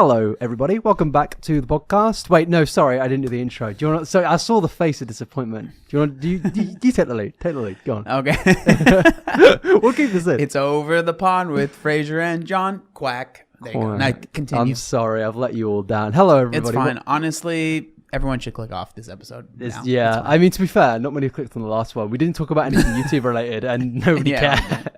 Hello, everybody. Welcome back to the podcast. Wait, no, sorry, I didn't do the intro. Do you want? So I saw the face of disappointment. Do you want? Do you take the lead? Take the lead. Go on. Okay. We'll keep this in. It's over the pond with Fraser and John. Quack. There you go. Now continue. I'm sorry, I've let you all down. Hello, everybody. It's fine. Honestly, everyone should click off this episode. Yeah, I mean, to be fair, not many clicked on the last one. We didn't talk about anything YouTube related, and nobody cared.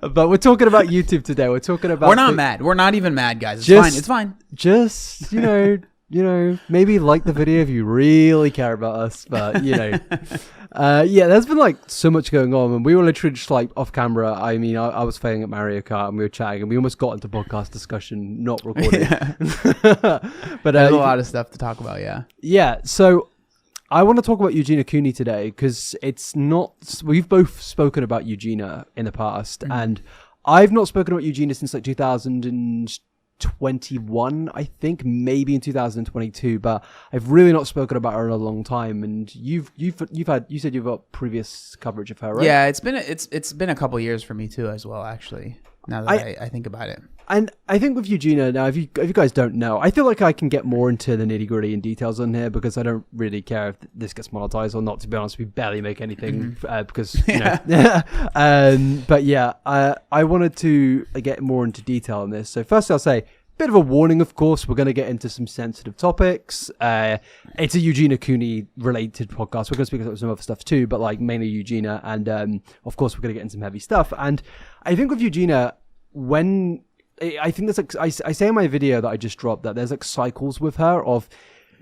But we're talking about YouTube today. We're talking about. We're not mad. We're not even mad, guys. It's fine. It's fine. Just maybe like the video if you really care about us. But yeah, there's been like so much going on, and we were literally just like off camera. I mean, I was playing at Mario Kart, and we were chatting, and we almost got into podcast discussion, not recording. But there's a lot of stuff to talk about. Yeah. Yeah. So. I want to talk about Eugeina Cooney today because we've both spoken about Eugeina in the past, and I've not spoken about Eugeina since like 2021, I think, maybe in 2022, but I've really not spoken about her in a long time. And you said you've got previous coverage of her, right? Yeah, it's been a couple years for me too, as well. Actually, now that I think about it. And I think with Eugeina, now, if you guys don't know, I feel like I can get more into the nitty gritty and details on here because I don't really care if this gets monetized or not. To be honest, we barely make anything because, but yeah, I wanted to get more into detail on this. So first I'll say, bit of a warning, of course, we're going to get into some sensitive topics. It's a Eugeina Cooney related podcast. We're going to speak about some other stuff too, but like mainly Eugeina. And of course, we're going to get into some heavy stuff. And I think with Eugeina, I think there's like, I say in my video that I just dropped that there's like cycles with her of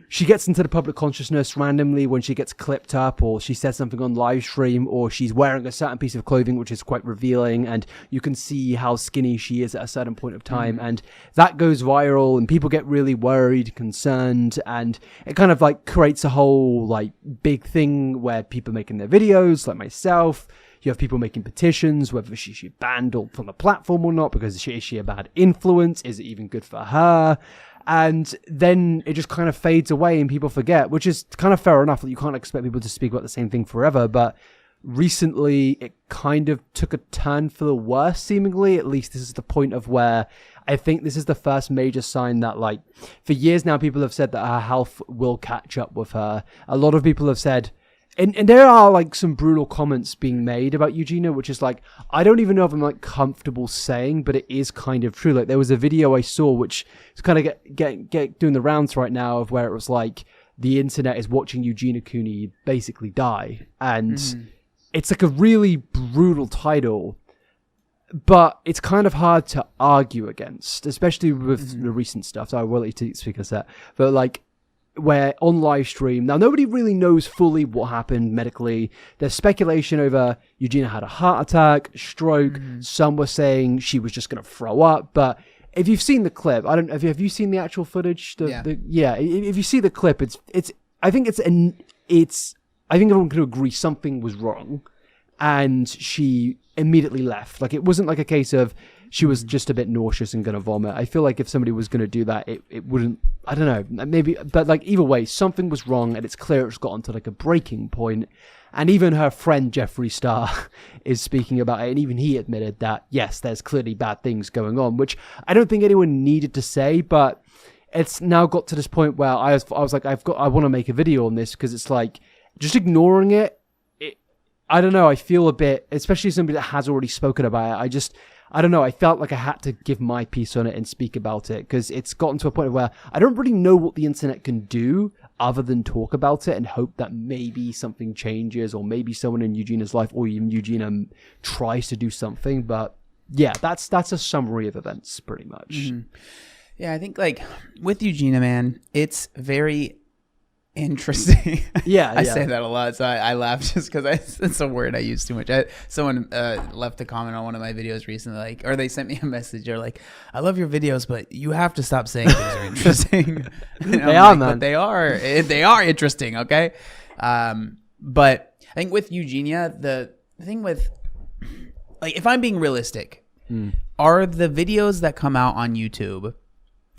she gets into the public consciousness randomly when she gets clipped up or she says something on live stream or she's wearing a certain piece of clothing which is quite revealing and you can see how skinny she is at a certain point of time and that goes viral and people get really worried, concerned, and it kind of like creates a whole like big thing where people are making their videos like myself. You have people making petitions, whether she should be banned from the platform or not, because is she a bad influence? Is it even good for her? And then it just kind of fades away and people forget, which is kind of fair enough that you can't expect people to speak about the same thing forever. But recently it kind of took a turn for the worse, seemingly. At least this is the point of where I think this is the first major sign that, like, for years now, people have said that her health will catch up with her. A lot of people have said, and there are like some brutal comments being made about Eugeina, which is like, I don't even know if I'm like comfortable saying, but it is kind of true. Like there was a video I saw, which is kind of get doing the rounds right now of where it was like, the internet is watching Eugeina Cooney basically die. And it's like a really brutal title, but it's kind of hard to argue against, especially with the recent stuff. So I will let you speak of that. But like, where on live stream, now nobody really knows fully what happened medically. There's speculation over Eugenia had a heart attack, stroke. Some were saying she was just going to throw up. But if you've seen the clip, have you seen the actual footage? If you see the clip, I think everyone can agree something was wrong, and she immediately left. Like it wasn't like a case of she was just a bit nauseous and going to vomit. I feel like if somebody was going to do that, it wouldn't, I don't know, maybe, but like either way, something was wrong and it's clear it's gotten to like a breaking point. And even her friend Jeffree Star is speaking about it. And even he admitted that, yes, there's clearly bad things going on, which I don't think anyone needed to say, but it's now got to this point where I was like, I want to make a video on this because it's like just ignoring it. I don't know. I feel a bit, especially somebody that has already spoken about it. I don't know. I felt like I had to give my piece on it and speak about it because it's gotten to a point where I don't really know what the internet can do other than talk about it and hope that maybe something changes or maybe someone in Eugena's life or even Eugenia tries to do something. But yeah, that's a summary of events pretty much. Yeah, I think like with Eugeina, man, it's very interesting. I say that a lot, so I laugh just because it's a word I use too much. Someone left a comment on one of my videos recently, like, or they sent me a message. They're like, "I love your videos, but you have to stop saying things are interesting." They are, man. But they are interesting. Okay, but I think with Eugenia, the thing with, like, if I'm being realistic, are the videos that come out on YouTube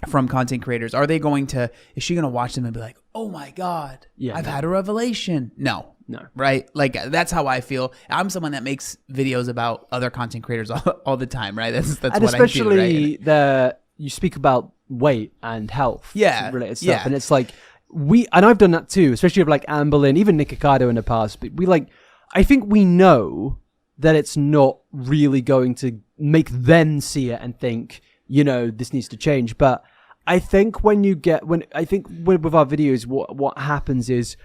from content creators, is she going to watch them and be like, oh my God, I've had a revelation? No. Right? Like, that's how I feel. I'm someone that makes videos about other content creators all the time, right? That's and what especially I do, right? you speak about weight and health related stuff. Yeah. And it's like, and I've done that too, especially with like Amberlynn, even Nick Ocado in the past, but I think we know that it's not really going to make them see it and think, this needs to change. But I think with our videos, what happens is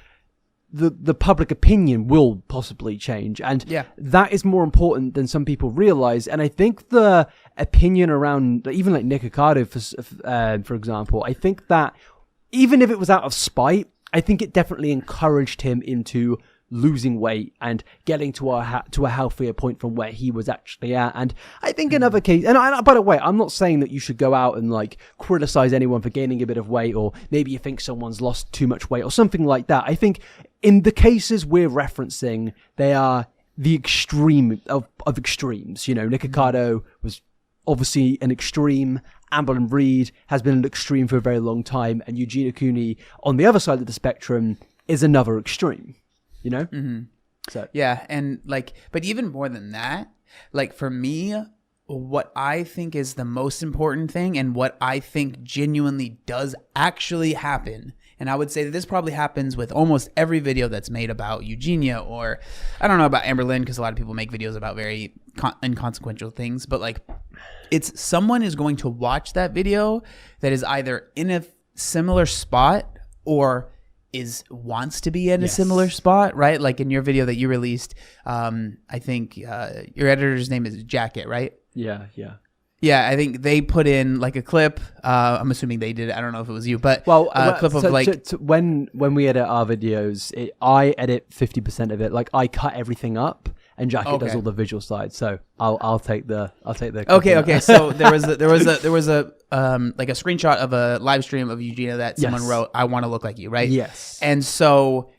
the public opinion will possibly change. And that is more important than some people realize. And I think the opinion around, even like Nick Ocado, for example, I think that even if it was out of spite, I think it definitely encouraged him into losing weight and getting to a healthier point from where he was actually at. And I think in other cases, and by the way, I'm not saying that you should go out and like criticize anyone for gaining a bit of weight, or maybe you think someone's lost too much weight or something like that. I think in the cases we're referencing, they are the extreme of extremes. Nick Ocado was obviously an extreme. Amberlynn Reid has been an extreme for a very long time, and Eugeina Cooney on the other side of the spectrum is another extreme. So yeah, and like, but even more than that, like for me, what I think is the most important thing, and what I think genuinely does actually happen, and I would say that this probably happens with almost every video that's made about Eugenia, or I don't know about Amberlynn, because a lot of people make videos about very inconsequential things, but like, it's someone is going to watch that video that is either in a similar spot or wants to be in a similar spot, right? Like in your video that you released, I think your editor's name is Jacket, right? Yeah. Yeah, I think they put in like a clip. I'm assuming they did it. I don't know if it was you, but a clip of like when we edit our videos, I edit 50% of it. Like I cut everything up, and Jacket does all the visual side. So I'll take the Okay. So there was a like a screenshot of a live stream of Eugenia that someone wrote, "I want to look like you," right? Yes. And so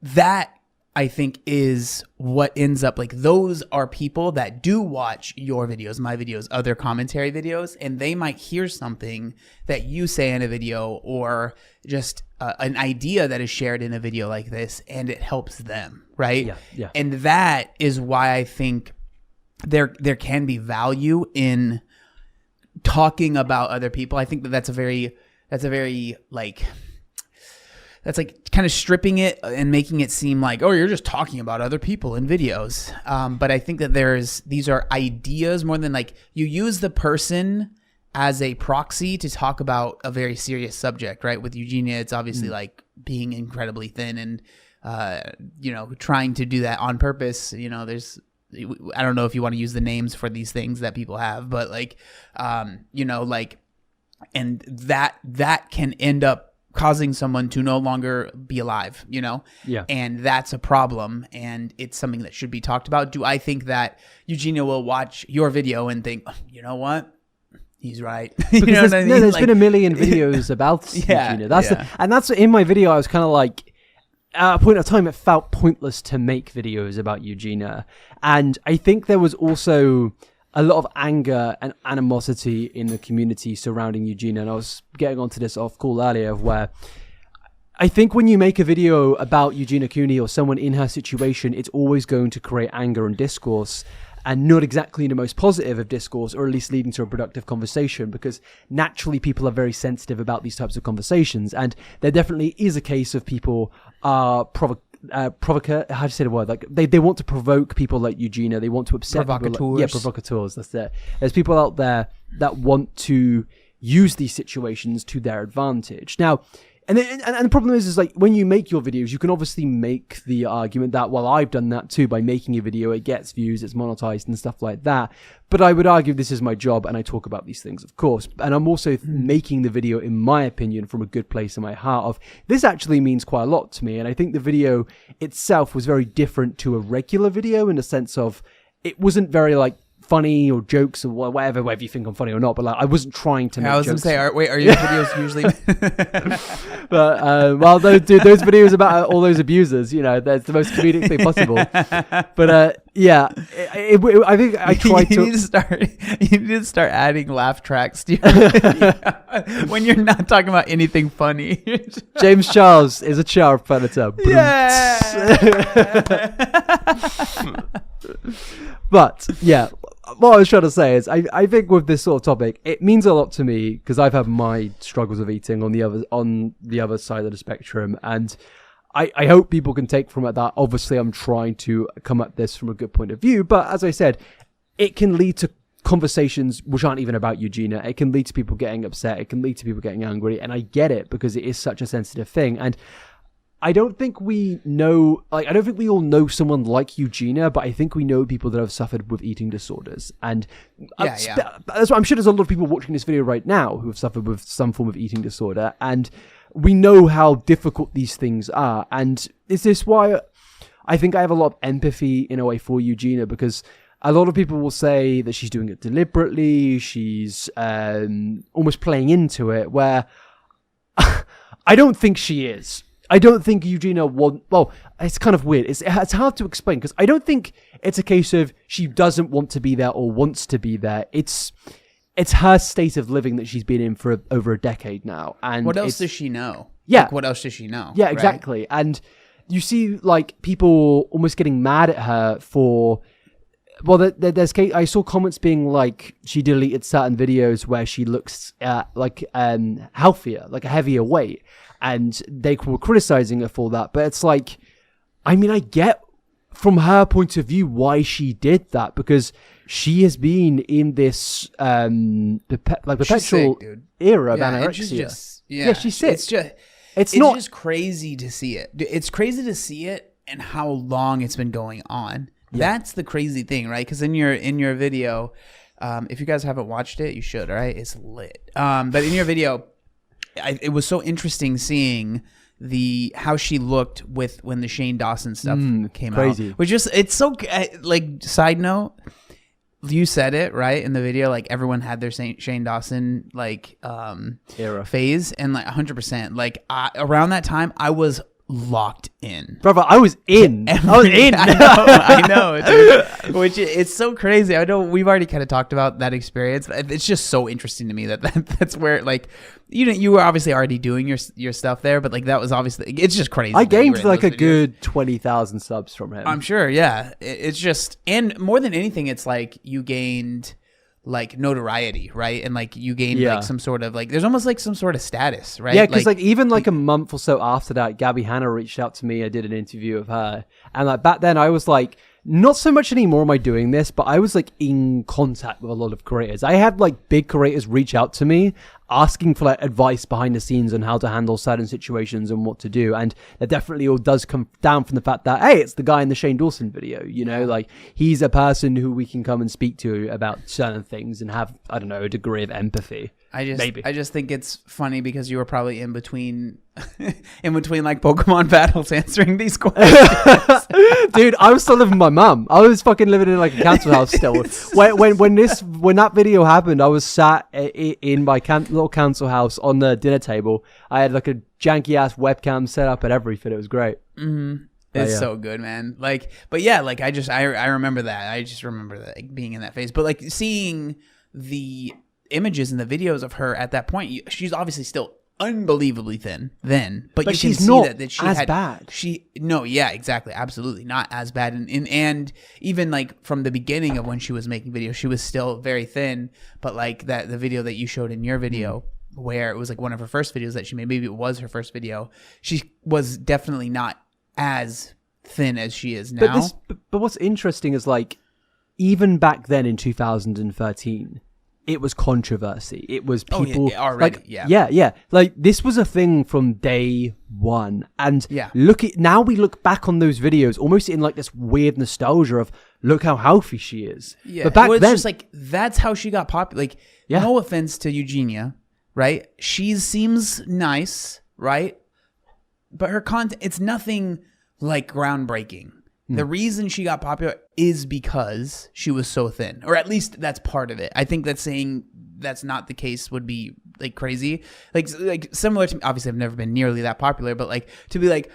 that, I think, is what ends up, like, those are people that do watch your videos, my videos, other commentary videos, and they might hear something that you say in a video, or just an idea that is shared in a video like this, and it helps them, right? Yeah. And that is why I think there can be value in talking about other people. I think that's a very like, that's like kind of stripping it and making it seem like, oh, you're just talking about other people in videos. But I think that these are ideas more than like, you use the person as a proxy to talk about a very serious subject, right? With Eugenia, it's obviously like being incredibly thin and, trying to do that on purpose. I don't know if you want to use the names for these things that people have, but like, and that can end up causing someone to no longer be alive, Yeah. And that's a problem, and it's something that should be talked about. Do I think that Eugenia will watch your video and think, oh, you know what? He's right. Because there's been a million videos about Eugenia. That's in my video. I was kind of like, at a point of time, it felt pointless to make videos about Eugenia. And I think there was also a lot of anger and animosity in the community surrounding Eugenia. And I was getting onto this off call earlier, of where I think when you make a video about Eugeina Cooney or someone in her situation, it's always going to create anger and discourse, and not exactly the most positive of discourse, or at least leading to a productive conversation, because naturally people are very sensitive about these types of conversations. And there definitely is a case of people provocateur, how do you say the word? Like they want to provoke people like Eugenia. They want to upset people. Provocateurs. That's it. There's people out there that want to use these situations to their advantage. Now, and the problem is like, when you make your videos, you can obviously make the argument that, well, I've done that too by making a video. It gets views, it's monetized and stuff like that. But I would argue this is my job, and I talk about these things, of course. And I'm also making the video, in my opinion, from a good place in my heart of, this actually means quite a lot to me. And I think the video itself was very different to a regular video, in the sense of, it wasn't very like funny or jokes or whatever you think I'm funny or not, but like, I wasn't trying to make jokes. I was going to say, are your videos usually... But, well, those videos about all those abusers, that's the most comedic thing possible. But, yeah, I think I tried to... You need to start adding laugh tracks to your when you're not talking about anything funny. James Charles is a child predator. Yeah! But, yeah, what I was trying to say is I think with this sort of topic, it means a lot to me because I've had my struggles of eating on the other side of the spectrum, and I hope people can take from it that obviously I'm trying to come at this from a good point of view, but as I said, it can lead to conversations which aren't even about Eugenia. It can lead to people getting upset. It can lead to people getting angry, and I get it because it is such a sensitive thing. And I don't think we know, like, I don't think we all know someone like Eugenia, but I think we know people that have suffered with eating disorders. And that's why I'm sure there's a lot of people watching this video right now who have suffered with some form of eating disorder. And we know how difficult these things are. And is this why I think I have a lot of empathy in a way for Eugenia? Because a lot of people will say that she's doing it deliberately. She's almost playing into it, where I don't think she is. I don't think Eugenia well, it's kind of weird. It's hard to explain because I don't think it's a case of she doesn't want to be there or wants to be there. It's her state of living that she's been in for over a decade now. And what else does she know? Yeah. Like, what else does she know? Yeah, right? exactly. And you see, like, people almost getting mad at her for... Well, there's I saw comments being like she deleted certain videos where she looks healthier, like a heavier weight, and they were criticizing her for that. But it's like, I mean, I get from her point of view why she did that, because she has been in this perpetual era of anorexia. She's sick. It's just crazy to see it. It's crazy to see it and how long it's been going on. Yeah. That's the crazy thing, right? Because in your video, if you guys haven't watched it, you should, right? It's lit. But in your video, it was so interesting seeing how she looked when the Shane Dawson stuff came out. Which just, it's so, like, side note, you said it, right? In the video, like, everyone had their Shane Dawson, like, era phase, and, like, 100%. Like, around that time, I was locked in, brother. I was in. I know, dude. Which it's so crazy. I know we've already kind of talked about that experience, but it's just so interesting to me that's where, like, you were obviously already doing your stuff there, but, like, that was obviously, it's just crazy. I gained like a good 20,000 subs from him. I'm sure. Yeah, it's just, and more than anything, it's like you gained, like, notoriety, right? And, like, you gained like some sort of, like, there's almost like some sort of status, right? Yeah, because like even like a month or so after that, Gabby Hanna reached out to me. I did an interview of her, and like back then I was like, not so much anymore am I doing this, but I was like in contact with a lot of creators. I had like big creators reach out to me asking for like advice behind the scenes on how to handle certain situations and what to do. And that definitely all does come down from the fact that, hey, it's the guy in the Shane Dawson video, you know, like he's a person who we can come and speak to about certain things and have, I don't know, a degree of empathy. I just think it's funny because you were probably in between like Pokemon battles answering these questions. Dude, I was still living with my mum. I was fucking living in like a council house still. When that video happened, I was sat in my little council house on the dinner table. I had like a janky ass webcam set up and everything. It was great. Mm-hmm. It's so good, man. Like, but yeah, like I remember that. I just remember that, like, being in that phase. But like seeing the images and the videos of her at that point, she's obviously still unbelievably thin then, but you she's can not see that she as had bad. Exactly, absolutely not as bad, and even like from the beginning of when she was making videos, she was still very thin. But like the video that you showed in your video, where it was like one of her first videos that she made, maybe it was her first video, she was definitely not as thin as she is now. But what's interesting is, like, even back then in 2013, it was controversy. It was people already, like, yeah. Like, this was a thing from day one. And now we look back on those videos almost in like this weird nostalgia of, look how healthy she is. Yeah, but back then, it's just like, that's how she got popular. Like, no offense to Eugenia, right? She seems nice, right? But her content, it's nothing like groundbreaking. The reason she got popular is because she was so thin, or at least that's part of it. I think that saying that's not the case would be like crazy. Like similar to, obviously I've never been nearly that popular, but like to be like,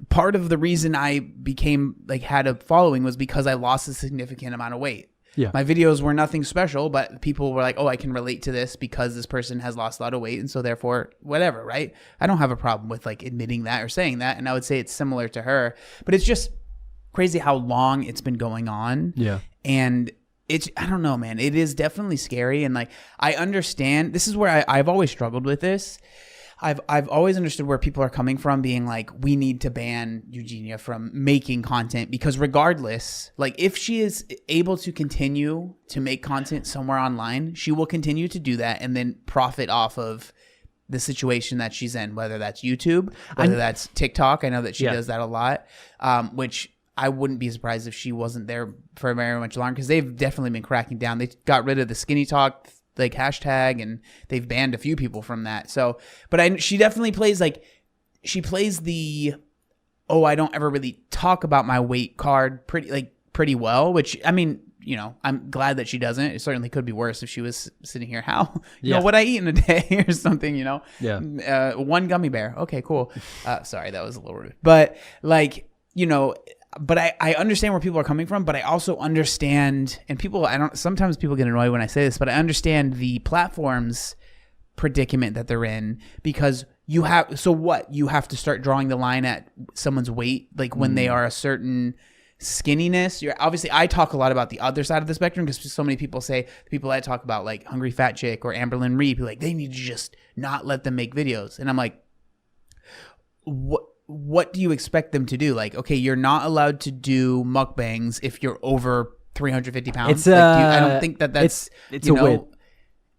part of the reason I became like had a following was because I lost a significant amount of weight. Yeah. My videos were nothing special, but people were like, oh, I can relate to this because this person has lost a lot of weight. And so therefore, whatever, right? I don't have a problem with like admitting that or saying that. And I would say it's similar to her, but it's just crazy how long it's been going on. Yeah. And I don't know, man. It is definitely scary. And like, I understand, this is where I've always struggled with this. I've always understood where people are coming from, being like, we need to ban Eugenia from making content, because regardless, like, if she is able to continue to make content somewhere online, she will continue to do that and then profit off of the situation that she's in, whether that's YouTube, whether that's TikTok. I know that she does that a lot, which I wouldn't be surprised if she wasn't there for very much longer, because they've definitely been cracking down. They got rid of the skinny talk like hashtag, and they've banned a few people from that. So, but she definitely plays like, she plays the, oh, I don't ever really talk about my weight card pretty well, which, I mean, you know, I'm glad that she doesn't. It certainly could be worse if she was sitting here, you know, what I eat in a day or something, you know? Yeah. One gummy bear. Okay, cool. Sorry, that was a little rude. But like, you know, but I understand where people are coming from, but I also understand, and sometimes people get annoyed when I say this, but I understand the platform's predicament that they're in, because you have to start drawing the line at someone's weight, like when they are a certain skinniness. Obviously, I talk a lot about the other side of the spectrum, because so many people say, the people I talk about, like Hungry Fat Chick or Amberlynn Reed, like, they need to just not let them make videos. And I'm like, what do you expect them to do? Like, okay, you're not allowed to do mukbangs if you're over 350 pounds. I don't think that's it's a win.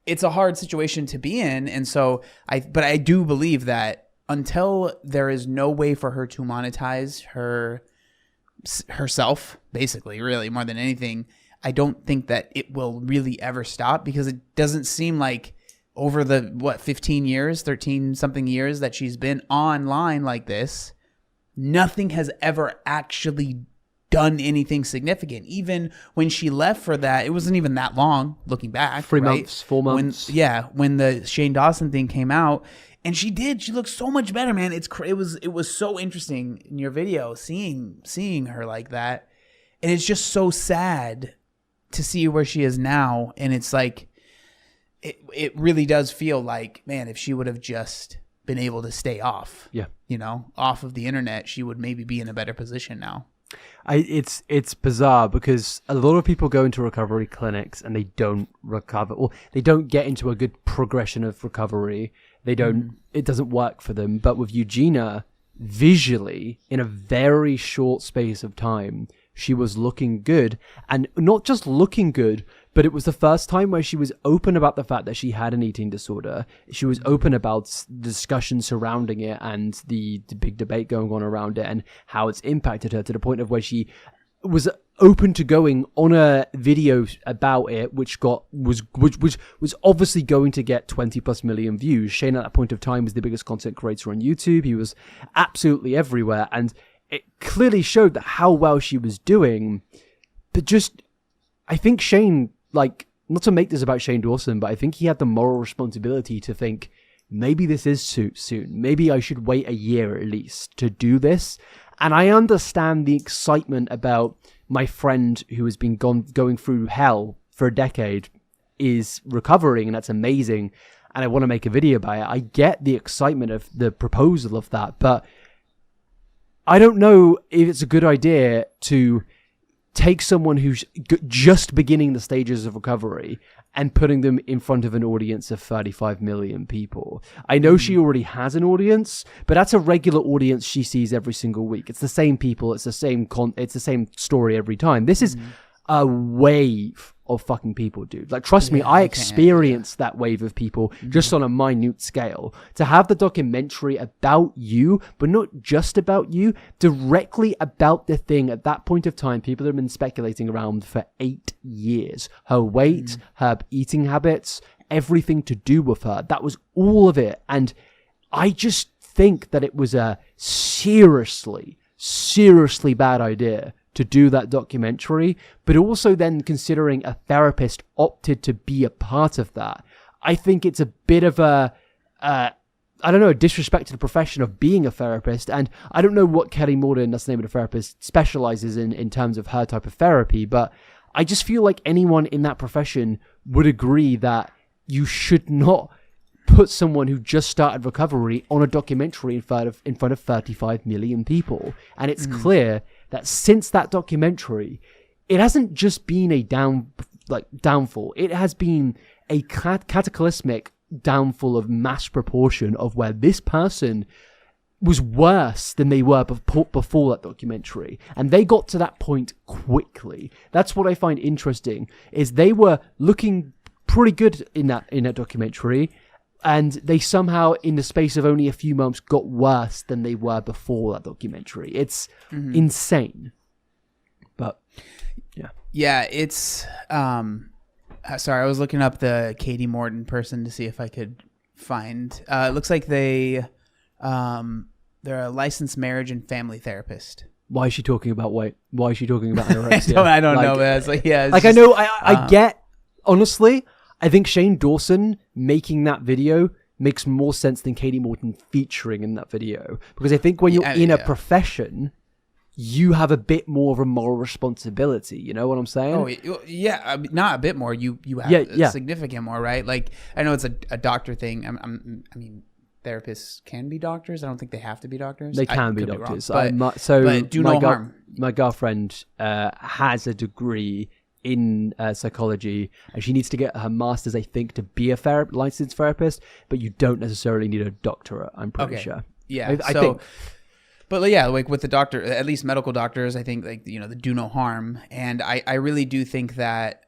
It's a hard situation to be in. And so but I do believe that until there is no way for her to monetize herself, basically, really, more than anything, I don't think that it will really ever stop, because it doesn't seem like over the 13 something years that she's been online like this, nothing has ever actually done anything significant. Even when she left for that, it wasn't even that long looking back. 3 months, 4 months. When the Shane Dawson thing came out, and she looked so much better, man. It was so interesting in your video seeing her like that. And it's just so sad to see where she is now. And it's like, it really does feel like, man, if she would have just been able to stay off, off of the internet, she would maybe be in a better position now. It's bizarre, because a lot of people go into recovery clinics and they don't recover, or they don't get into a good progression of recovery. It doesn't work for them. But with Eugenia, visually, in a very short space of time, she was looking good, and not just looking good, but it was the first time where she was open about the fact that she had an eating disorder. She was open about the discussion surrounding it and the big debate going on around it and how it's impacted her, to the point of where she was open to going on a video about it, which was obviously going to get 20+ million views. Shane at that point of time was the biggest content creator on YouTube. He was absolutely everywhere, and it clearly showed that how well she was doing. But just, I think Shane, like, not to make this about Shane Dawson, but I think he had the moral responsibility to think, maybe this is too soon. Maybe I should wait a year at least to do this. And I understand the excitement about my friend who has been going through hell for a decade is recovering, and that's amazing, and I want to make a video about it. I get the excitement of the proposal of that, but I don't know if it's a good idea to take someone who's just beginning the stages of recovery and putting them in front of an audience of 35 million people. I know she already has an audience, but that's a regular audience she sees every single week. It's the same people. It's the same story every time. This is a wave of fucking people, dude. Like, trust me, I experienced that wave of people just on a minute scale. To have the documentary about you, but not just about you, directly about the thing at that point of time, people have been speculating around for 8 years. Her weight, her eating habits, everything to do with her. That was all of it. And I just think that it was a seriously bad idea to do that documentary, but also then considering a therapist opted to be a part of that. I think it's a bit of a disrespect to the profession of being a therapist. And I don't know what Kelly Morden, that's the name of the therapist, specializes in terms of her type of therapy, but I just feel like anyone in that profession would agree that you should not put someone who just started recovery on a documentary in front of 35 million people. And it's clear that since that documentary, it hasn't just been a like downfall. It has been a cataclysmic downfall of mass proportion of where this person was worse than they were before that documentary, and they got to that point quickly. That's what I find interesting, is they were looking pretty good in that documentary, and they somehow in the space of only a few months got worse than they were before that documentary. It's insane. But yeah, it's sorry, I was looking up the Katie Morton person to see if I could find. It looks like they're a licensed marriage and family therapist. Why is she talking about weight? Why is she talking about anorexia? I don't know, but it's like, yeah. Like, just, I know, I get, honestly, I think Shane Dawson making that video makes more sense than Katie Morton featuring in that video. Because I think when you're in a profession, you have a bit more of a moral responsibility. You know what I'm saying? Oh, yeah. I mean, not a bit more. You have significant more, right? Like, I know it's a doctor thing. I mean, therapists can be doctors. I don't think they have to be doctors. They can be doctors. But do no harm. My girlfriend has a degree in psychology, and she needs to get her master's, I think, to be a licensed therapist, but you don't necessarily need a doctorate, I'm pretty sure. Yeah. I think. But yeah, like with the doctor, at least medical doctors, I think, like, the do no harm. And I really do think that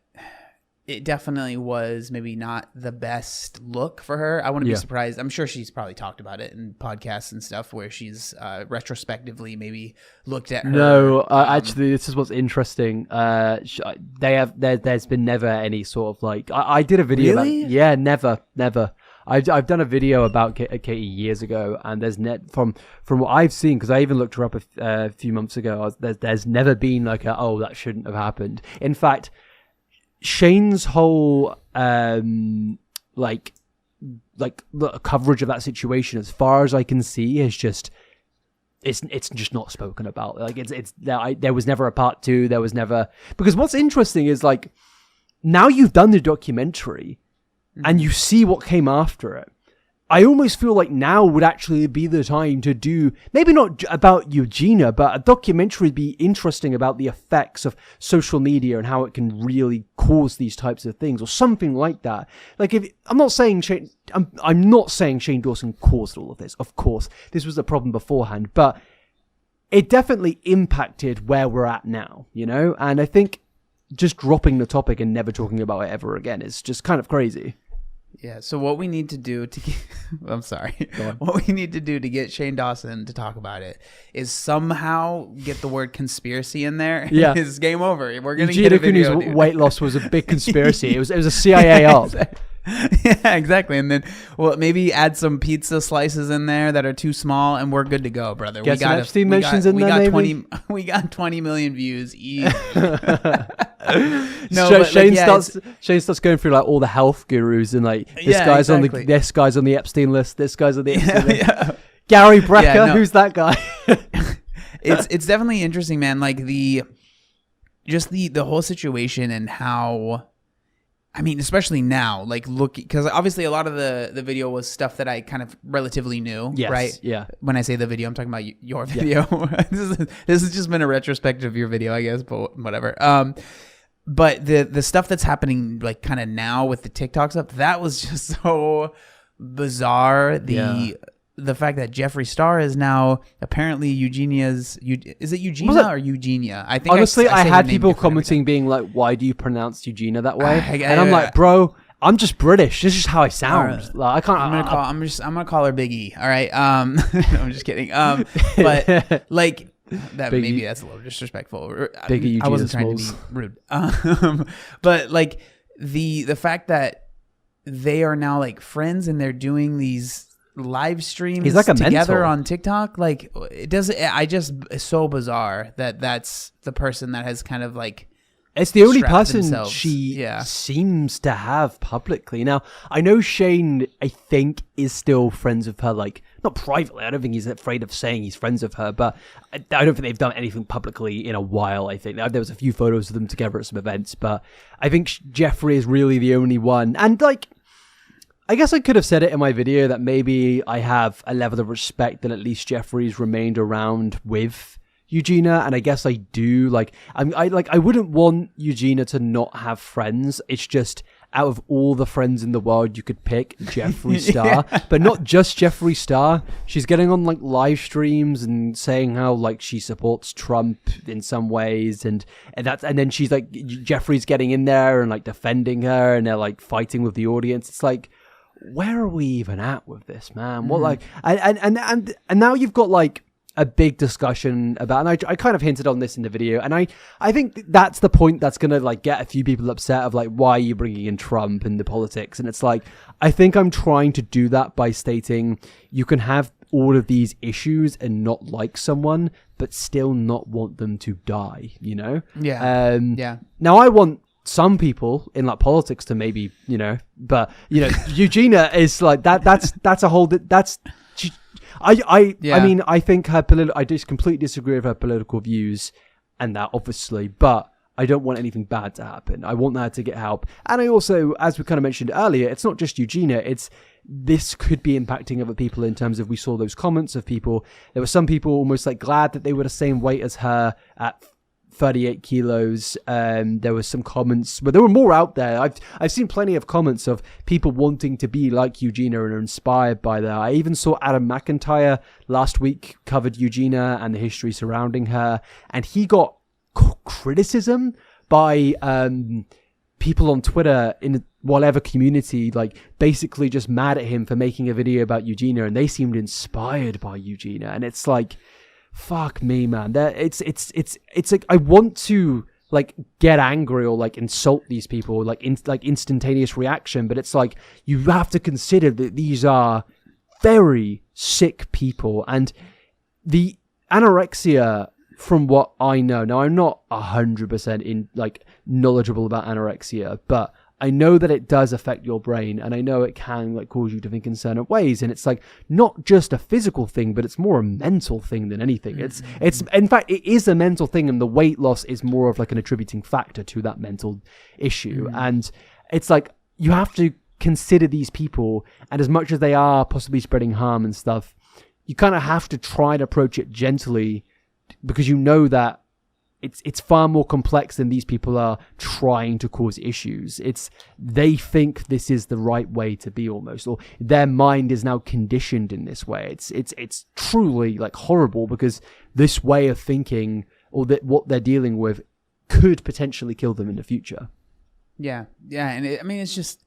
it definitely was maybe not the best look for her. I wouldn't be surprised. I'm sure she's probably talked about it in podcasts and stuff where she's retrospectively maybe looked at her. No, actually, this is what's interesting. There's been never any sort of like, I did a video about, never. I've done a video about Katie years ago, and there's from what I've seen, because I even looked her up a few months ago, there's never been like that shouldn't have happened. In fact, Shane's whole like coverage of that situation, as far as I can see, is just it's just not spoken about. Like there was never a part 2. There was never, because what's interesting is, like, now you've done the documentary and you see what came after it. I almost feel like now would actually be the time to do, maybe not about Eugenia, but a documentary would be interesting about the effects of social media and how it can really cause these types of things, or something like that. Like, I'm not saying Shane Dawson caused all of this. Of course, this was a problem beforehand, but it definitely impacted where we're at now, you know? And I think just dropping the topic and never talking about it ever again is just kind of crazy. Yeah, so what we need to do to get, I'm sorry. What we need to do to get Shane Dawson to talk about it is somehow get the word conspiracy in there. Yeah. It's game over. We're going to get a video. Cooney's weight loss was a big conspiracy. It was a CIA op. Yeah, exactly. And then, maybe add some pizza slices in there that are too small, and we're good to go, brother. Get some Epstein mentions in there, maybe? We got 20 million views easy. Shane starts going through like all the health gurus, and like this guy's on the Epstein list. This guy's on the Epstein list. Yeah. Gary Brecker, who's that guy? It's definitely interesting, man. Like the whole situation, and how, I mean, especially now, like, look, because obviously a lot of the video was stuff that I kind of relatively knew, right? Yeah. When I say the video, I'm talking about your video. Yeah. This has just been a retrospective of your video, I guess, but whatever. But the stuff that's happening, like, kind of now with the TikTok stuff, that was just so bizarre. The fact that Jeffree Star is now apparently Eugenia's. Is it Eugenia or Eugenia? I think. Honestly, I had people commenting being like, "Why do you pronounce Eugenia that way?" And I'm like, "Bro, I'm just British. This is how I sound. Right. Like, I can't." I'm gonna call her Big E. All right. No, I'm just kidding. But like that, maybe that's a little disrespectful. Big E. I wasn't trying to be rude. But like the fact that they are now like friends, and they're doing these live streams He's like a together mentor on TikTok, like, it's so bizarre that that's the person that has kind of like, it's the only person she seems to have publicly. Now, I know Shane, I think, is still friends with her, like, not privately. I don't think he's afraid of saying he's friends with her, but I don't think they've done anything publicly in a while. I think there was a few photos of them together at some events, but I think Jeffree is really the only one. And like, I guess I could have said it in my video that maybe I have a level of respect that at least Jeffree's remained around with Eugenia, and I guess I do. Like, I wouldn't want Eugenia to not have friends. It's just out of all the friends in the world you could pick, Jeffree Star, but not just Jeffree Star. She's getting on like live streams and saying how like she supports Trump in some ways, and then she's like, Jeffree's getting in there and like defending her, and they're like fighting with the audience. It's like, where are we even at with this, man? What like, and now you've got like a big discussion about, and I kind of hinted on this in the video, and I think that's the point that's gonna like get a few people upset of like, why are you bringing in Trump in the politics? And it's like, I think I'm trying to do that by stating you can have all of these issues and not like someone, but still not want them to die, you know? Yeah. Now I want some people in like politics to maybe, you know, but you know, Eugenia is like that's a whole, that's, I mean, I think I just completely disagree with her political views and that, obviously, but I don't want anything bad to happen. I want her to get help. And I also, as we kind of mentioned earlier, it's not just Eugenia, this could be impacting other people in terms of, we saw those comments of people, there were some people almost like glad that they were the same weight as her at 38 kilos. There was some comments, but there were more out there. I've seen plenty of comments of people wanting to be like Eugenia and are inspired by that. I even saw Adam McIntyre last week covered Eugenia and the history surrounding her, and he got criticism by people on Twitter in whatever community, like basically just mad at him for making a video about Eugenia, and they seemed inspired by Eugenia, and it's like, fuck me, man. It's like, I want to like get angry or like insult these people, like instantaneous reaction, but it's like, you have to consider that these are very sick people, and the anorexia, from what I know, now I'm not 100% in like knowledgeable about anorexia, but I know that it does affect your brain, and I know it can like cause you to think in certain ways, and it's like not just a physical thing, but it's more a mental thing than anything. It's in fact, it is a mental thing, and the weight loss is more of like an attributing factor to that mental issue. And it's like, you have to consider these people, and as much as they are possibly spreading harm and stuff, you kind of have to try and approach it gently, because you know that it's far more complex than these people are trying to cause issues. They think this is the right way to be, almost, or their mind is now conditioned in this way. It's truly like horrible, because this way of thinking, or that what they're dealing with, could potentially kill them in the future. Yeah, and it's just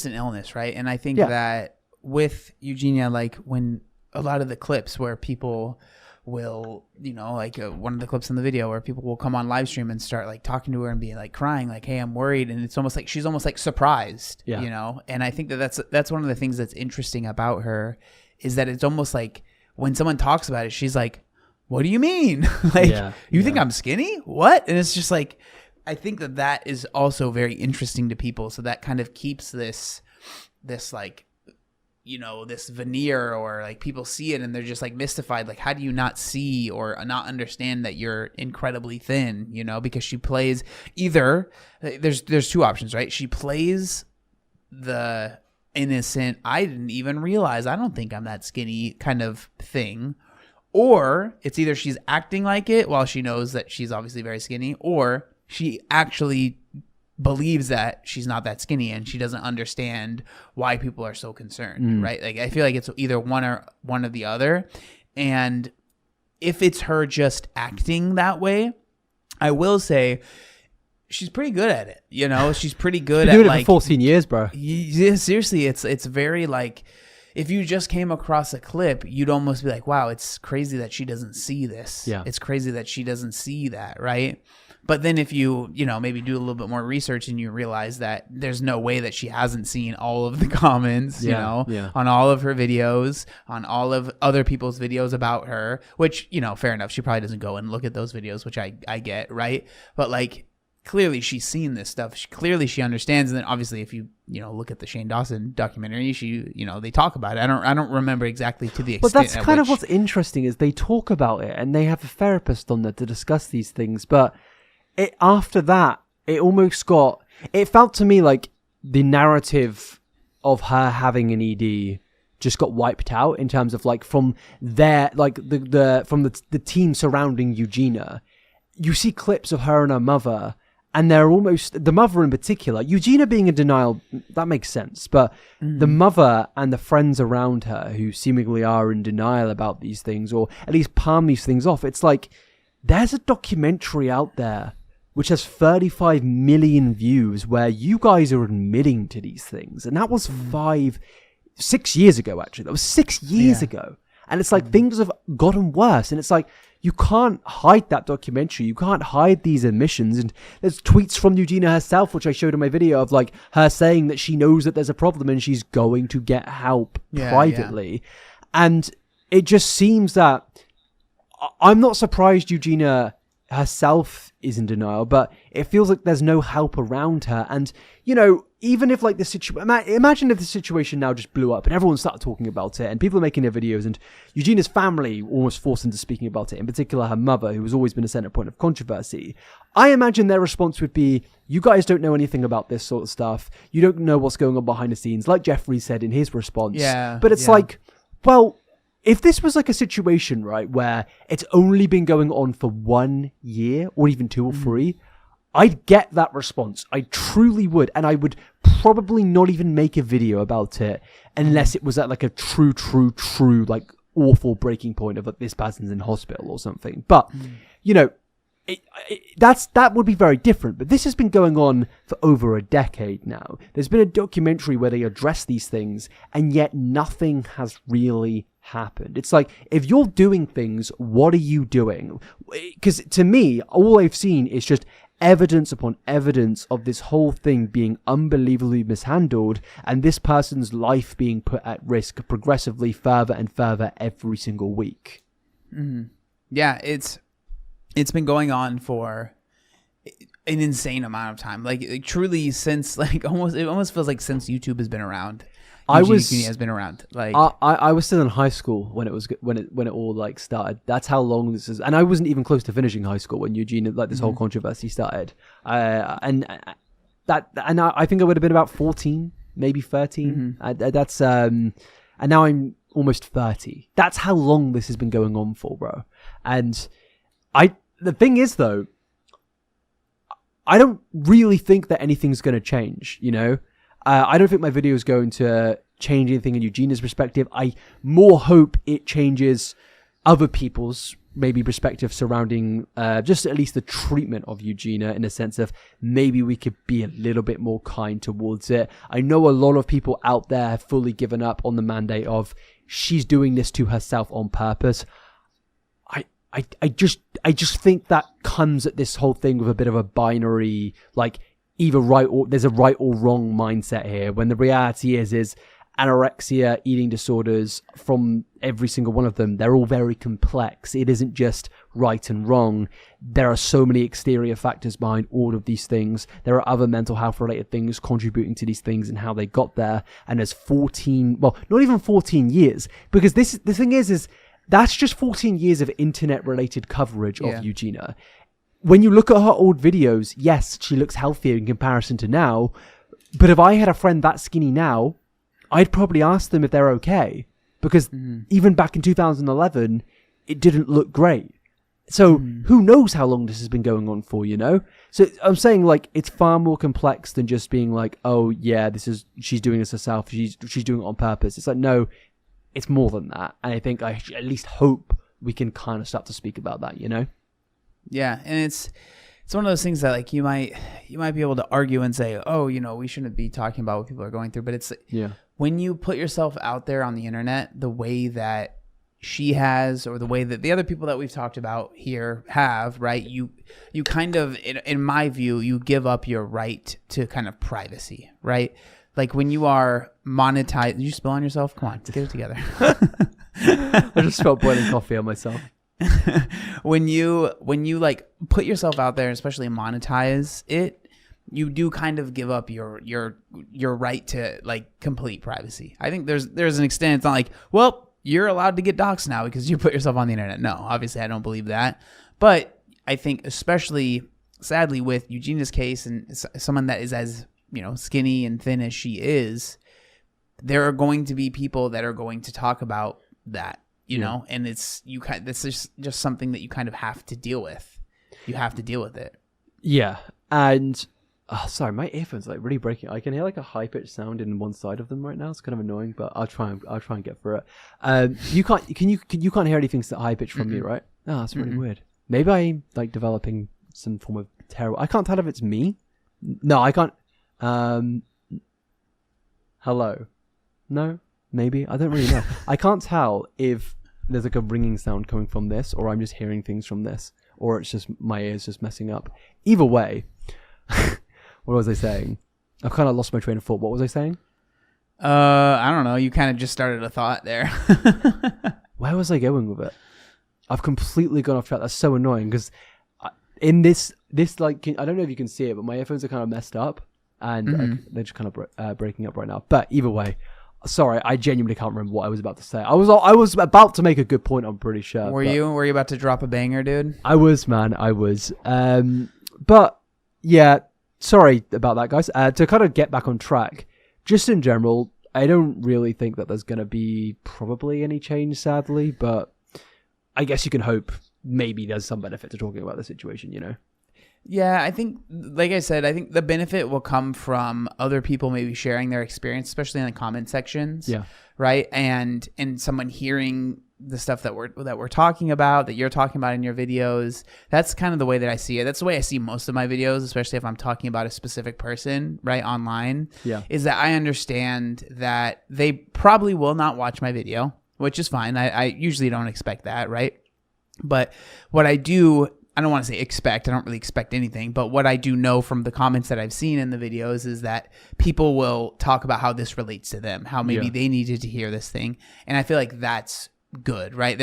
an illness, right? And I think that with Eugenia, like when a lot of the clips where people will, you know, like one of the clips in the video where people will come on live stream and start like talking to her and be like crying, like, hey, I'm worried, and it's almost like she's almost like surprised, you know. And I think that's one of the things that's interesting about her, is that it's almost like when someone talks about it, she's like, what do you mean? Like, you think I'm skinny? What? And it's just like, I think that is also very interesting to people, so that kind of keeps this like, you know, this veneer, or like people see it and they're just like mystified, like, how do you not see or not understand that you're incredibly thin, you know? Because she plays either, there's two options, right? She plays the innocent, I didn't even realize, I don't think I'm that skinny kind of thing, or it's either she's acting like it while she knows that she's obviously very skinny, or she actually believes that she's not that skinny and she doesn't understand why people are so concerned, right? Like, I feel like it's either one or the other. And if it's her just acting that way, I will say she's pretty good at it. You know, she's pretty good at, doing like, it for 14 years, bro. Yeah, seriously, it's very like, if you just came across a clip, you'd almost be like, wow, it's crazy that she doesn't see this. Yeah. It's crazy that she doesn't see that, right? But then if you know, maybe do a little bit more research and you realize that there's no way that she hasn't seen all of the comments, you know, on all of her videos, on all of other people's videos about her, which, you know, fair enough. She probably doesn't go and look at those videos, which I get, right? But like, clearly she's seen this stuff. Clearly she understands. And then obviously if you know, look at the Shane Dawson documentary, you know, they talk about it. I don't remember exactly to the extent. But that's kind of what's interesting, is they talk about it and they have a therapist on there to discuss these things. But after that, it felt to me like the narrative of her having an ED just got wiped out in terms of like from their like the team surrounding Eugeina. You see clips of her and her mother, and they're almost, the mother in particular, Eugeina being in denial, that makes sense, but the mother and the friends around her who seemingly are in denial about these things, or at least palm these things off, it's like there's a documentary out there which has 35 million views where you guys are admitting to these things, and that was 6 years ago, actually. That was 6 years ago. And it's like things have gotten worse. And it's like, you can't hide that documentary. You can't hide these admissions. And there's tweets from Eugeina herself, which I showed in my video, of like her saying that she knows that there's a problem and she's going to get help privately. Yeah. And it just seems that I'm not surprised Eugeina herself is in denial, but it feels like there's no help around her. And, you know, even if like the situation, imagine if the situation now just blew up and everyone started talking about it and people are making their videos and Eugeina's family almost forced into speaking about it, in particular her mother, who has always been a center point of controversy. I imagine their response would be, you guys don't know anything about this sort of stuff. You don't know what's going on behind the scenes, like Jeffrey said in his response. Yeah. But it's like, well, if this was like a situation, right, where it's only been going on for 1 year or even 2 or 3, I'd get that response. I truly would. And I would probably not even make a video about it unless it was at like a true, like awful breaking point of like this person's in hospital or something. But, you know, that would be very different. But this has been going on for over a decade now. There's been a documentary where they address these things, and yet nothing has really happened. It's like, if you're doing things, what are you doing? Because to me, all I've seen is just evidence upon evidence of this whole thing being unbelievably mishandled, and this person's life being put at risk progressively further and further every single week. Yeah, it's been going on for an insane amount of time. Like truly, since like it almost feels like since YouTube has been around. Eugeina Cooney has been around. Like I was still in high school when it all like started. That's how long this is, and I wasn't even close to finishing high school when Eugeina, like this whole controversy started. And I think I would have been about 14, maybe 13. And now I'm almost 30. That's how long this has been going on for, bro. And the thing is though, I don't really think that anything's going to change, you know? I don't think my video is going to change anything in Eugeina's perspective. I more hope it changes other people's maybe perspective surrounding just at least the treatment of Eugeina, in a sense of maybe we could be a little bit more kind towards it. I know a lot of people out there have fully given up on the mandate of she's doing this to herself on purpose. I just think that comes at this whole thing with a bit of a binary, like, either right or there's a right or wrong mindset here, when the reality is anorexia, eating disorders, from every single one of them, they're all very complex. It isn't just right and wrong. There are so many exterior factors behind all of these things. There are other mental health related things contributing to these things and how they got there. And there's not even 14 years, because the thing is that's just 14 years of internet related coverage of Eugeina. When you look at her old videos, yes, she looks healthier in comparison to now. But if I had a friend that skinny now, I'd probably ask them if they're okay. Because even back in 2011, it didn't look great. So who knows how long this has been going on for, you know? So I'm saying, like, it's far more complex than just being like, oh, yeah, she's doing this herself. She's doing it on purpose. It's like, no, it's more than that. And I think I at least hope we can kind of start to speak about that, you know? Yeah, and it's one of those things that, like, you might be able to argue and say, oh, you know, we shouldn't be talking about what people are going through, but it's when you put yourself out there on the internet the way that she has, or the way that the other people that we've talked about here have, right? You kind of, in my view, you give up your right to kind of privacy, right? Like when you are monetized, did you spill on yourself? Come on, get it together. I just spilled boiling coffee on myself. when you like put yourself out there, especially monetize it, you do kind of give up your right to like complete privacy. I think there's an extent. It's not like, well, you're allowed to get doxxed now because you put yourself on the internet. No, obviously I don't believe that. But I think, especially sadly with Eugeina's case, and someone that is as, you know, skinny and thin as she is, there are going to be people that are going to talk about that, you know, and this is just something that you kind of have to deal with. You have to deal with it. Yeah. And sorry, my earphones are like really breaking. I can hear like a high pitched sound in one side of them right now. It's kind of annoying, but I'll try and get through it. You can't hear anything high pitched from me, right? Oh, that's really weird. Maybe I'm like developing some form of terrible. I can't tell if it's me. No, I can't. Hello. No, maybe. I don't really know. I can't tell if there's like a ringing sound coming from this, or I'm just hearing things from this, or it's just my ears just messing up. Either way, what was I saying? I've kind of lost my train of thought. What was I saying? I don't know. You kind of just started a thought there. Where was I going with it? I've completely gone off track. That's so annoying because in this like, I don't know if you can see it, but my earphones are kind of messed up and they're just kind of breaking up right now. But either way, sorry, I genuinely can't remember what I was about to say. I was about to make a good point, I'm pretty sure. Were you about to drop a banger, dude? I was, man. I was. But yeah, sorry about that, guys. To kind of get back on track, just in general, I don't really think that there's going to be probably any change, sadly, but I guess you can hope maybe there's some benefit to talking about the situation, you know? Yeah, I think, like I said, I think the benefit will come from other people maybe sharing their experience, especially in the comment sections. Yeah. Right. And someone hearing the stuff that we're talking about, that you're talking about in your videos. That's kind of the way that I see it. That's the way I see most of my videos, especially if I'm talking about a specific person, right, online. Yeah. Is that I understand that they probably will not watch my video, which is fine. I usually don't expect that, right? But what I do, I don't want to say expect, I don't really expect anything, but what I do know from the comments that I've seen in the videos is that people will talk about how this relates to them, how maybe they needed to hear this thing. And I feel like that's good, right?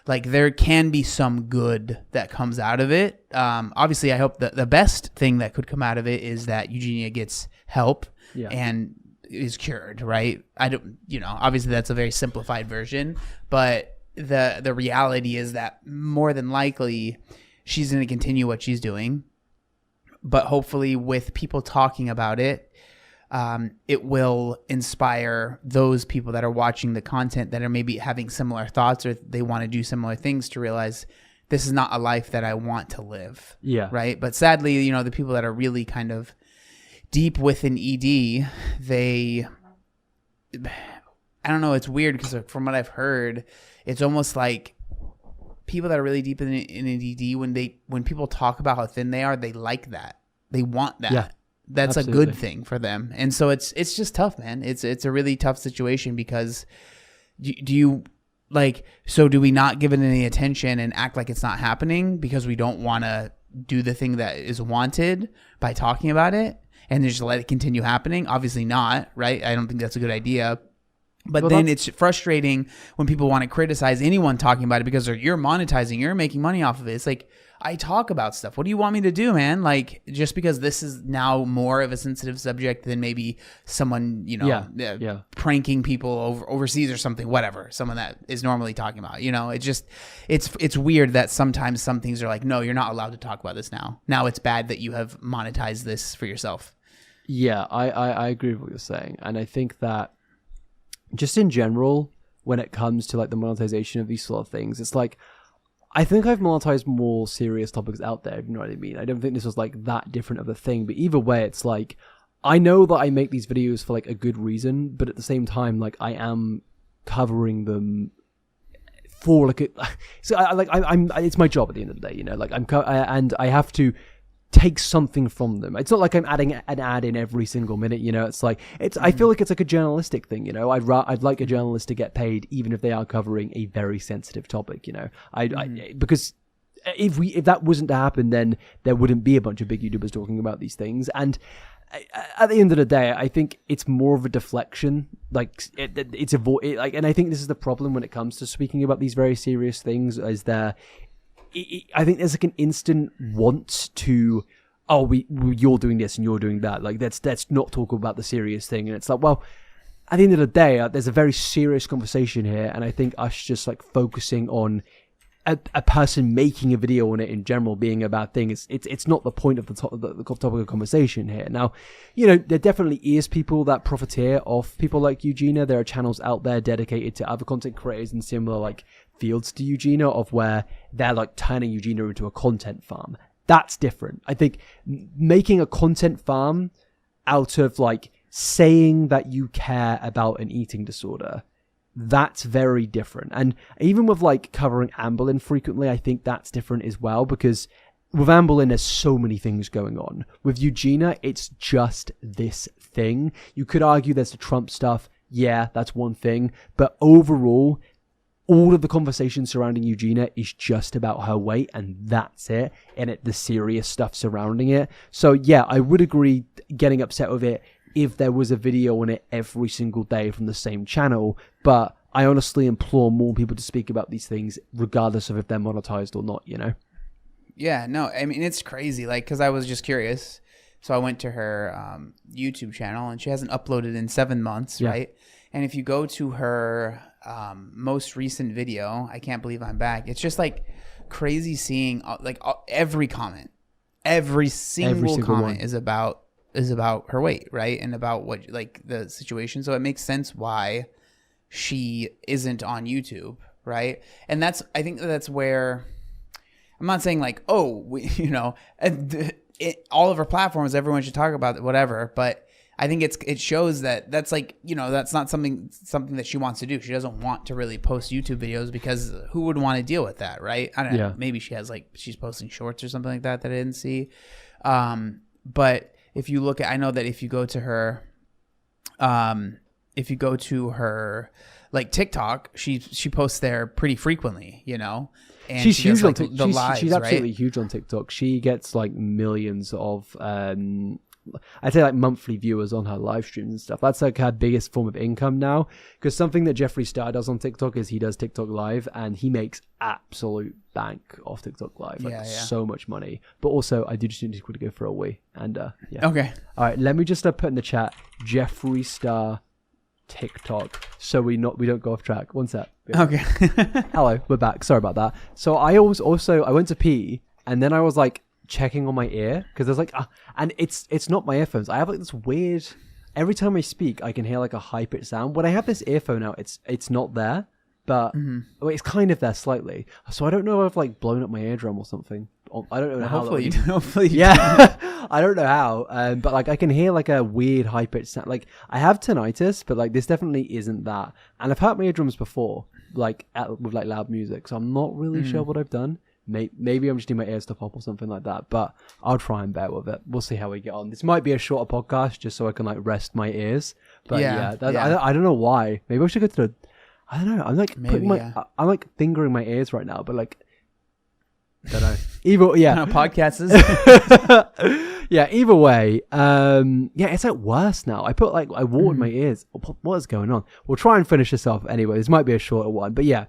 There can be some good that comes out of it. Obviously, I hope that the best thing that could come out of it is that Eugenia gets help and is cured, right? I don't, obviously that's a very simplified version, but the reality is that more than likely she's going to continue what she's doing, but hopefully with people talking about it, it will inspire those people that are watching the content that are maybe having similar thoughts or they want to do similar things to realize this is not a life that I want to live. Yeah. Right. But sadly, the people that are really kind of deep within ED, I don't know. It's weird because from what I've heard, it's almost like people that are really deep in ED, when people talk about how thin they are, they like that. They want that. Yeah, that's absolutely a good thing for them. And so it's just tough, man. It's a really tough situation because do we not give it any attention and act like it's not happening because we don't want to do the thing that is wanted by talking about it and just let it continue happening? Obviously not, right? I don't think that's a good idea. But then it's frustrating when people want to criticize anyone talking about it because you're monetizing, you're making money off of it. It's like, I talk about stuff. What do you want me to do, man? Like, just because this is now more of a sensitive subject than maybe someone, pranking people overseas or something, whatever, someone that is normally talking about, it's weird that sometimes some things are like, no, you're not allowed to talk about this now. Now it's bad that you have monetized this for yourself. Yeah, I agree with what you're saying. And I think that just in general, when it comes to like the monetization of these sort of things, it's like, I think I've monetized more serious topics out there, if you know what I mean. I don't think this was like that different of a thing, but either way, it's like, I know that I make these videos for like a good reason, but at the same time, like I am covering them for like I'm it's my job at the end of the day, like and I have to take something from them. It's not like I'm adding an ad in every single minute, it's like I feel like it's like a journalistic thing, I'd like a journalist to get paid even if they are covering a very sensitive topic, because if that wasn't to happen, then there wouldn't be a bunch of big YouTubers talking about these things. And at the end of the day, I think it's more of a deflection. Like it's and I think this is the problem when it comes to speaking about these very serious things, is that I think there's like an instant want to, you're doing this and you're doing that. Like let's not talk about the serious thing. And it's like, well, at the end of the day, there's a very serious conversation here, and I think us just like focusing on a person making a video on it in general being a bad thing. It's not the point of the topic of conversation here. Now, there definitely is people that profiteer off people like Eugenia. There are channels out there dedicated to other content creators in similar like fields to Eugenia, of where they're like turning Eugenia into a content farm. That's different. I think making a content farm out of like saying that you care about an eating disorder, that's very different. And even with like covering Anne Boleyn frequently, I think that's different as well, because with Anne Boleyn, there's so many things going on. With Eugenia, it's just this thing. You could argue there's the Trump stuff. Yeah, that's one thing. But overall, all of the conversation surrounding Eugenia is just about her weight, and that's it. And the serious stuff surrounding it. So yeah, I would agree getting upset with it if there was a video on it every single day from the same channel, but I honestly implore more people to speak about these things regardless of if they're monetized or not, Yeah, no, I mean, it's crazy, like, because I was just curious, so I went to her YouTube channel, and she hasn't uploaded in 7 months, right? And if you go to her most recent video, I Can't Believe I'm Back, it's just like crazy seeing every comment, every single comment is about her weight, right? And about what, like, the situation. So it makes sense why she isn't on YouTube, right? And I think that's where, I'm not saying like, all of her platforms, everyone should talk about it, whatever. But I think it shows that's like, that's not something that she wants to do. She doesn't want to really post YouTube videos, because who would want to deal with that, right? I don't know. Maybe she's posting shorts or something like that I didn't see. But if you look at, I know that if you go to her, like TikTok, she posts there pretty frequently, And she's she huge does, like, on TikTok. the lives, She's absolutely right? huge on TikTok. She gets like millions of, I'd say like monthly viewers on her live streams and stuff. That's like her biggest form of income now. Because something that Jeffree Star does on TikTok is he does TikTok Live, and he makes absolute bank off TikTok Live. Like so much money. But also, I do just need to quickly go for a wee. And yeah. Okay. All right, let me just put in the chat Jeffree Star TikTok, so we don't go off track. One sec. Okay. Hello, we're back. Sorry about that. So I went to pee, and then I was like checking on my ear, because there's like and it's not my earphones. I have like this weird, every time I speak I can hear like a high pitched sound. When I have this earphone out, it's not there, but it's kind of there slightly. So I don't know if I've like blown up my eardrum or something. I don't know how. Hopefully you yeah. I don't know how, but like I can hear like a weird high pitched sound. Like I have tinnitus, but like this definitely isn't that. And I've hurt my eardrums before, like with like loud music. So I'm not really sure what I've done. Maybe I'm just doing my ears to pop or something like that. But I'll try and bear with it. We'll see how we get on. This might be a shorter podcast just so I can like rest my ears. But I don't know why. Maybe I should go to the. I don't know. I'm like I'm like fingering my ears right now, but like. Don't know. Podcasts is. Yeah, either way, it's like worse now. I watered my ears. What is going on? We'll try and finish this off anyway. This might be a shorter one, but yeah.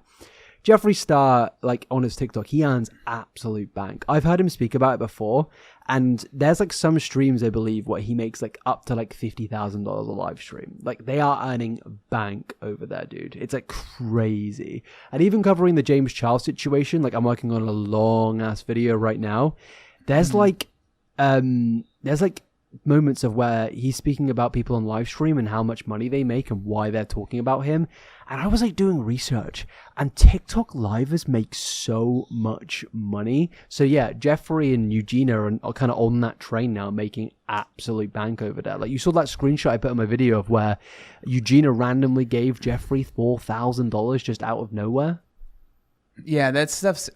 Jeffree Star, like on his TikTok, he earns absolute bank. I've heard him speak about it before, and there's like some streams, I believe, where he makes like up to like $50,000 a live stream. Like they are earning bank over there, dude. It's like crazy. And even covering the James Charles situation, like I'm working on a long ass video right now. There's like moments of where he's speaking about people on live stream and how much money they make and why they're talking about him. And I was like doing research, and TikTok livers make so much money. So yeah, Jeffree and Eugenia are kind of on that train now, making absolute bank over there. Like you saw that screenshot I put in my video of where Eugenia randomly gave Jeffree $4,000 just out of nowhere. Yeah, that stuff's.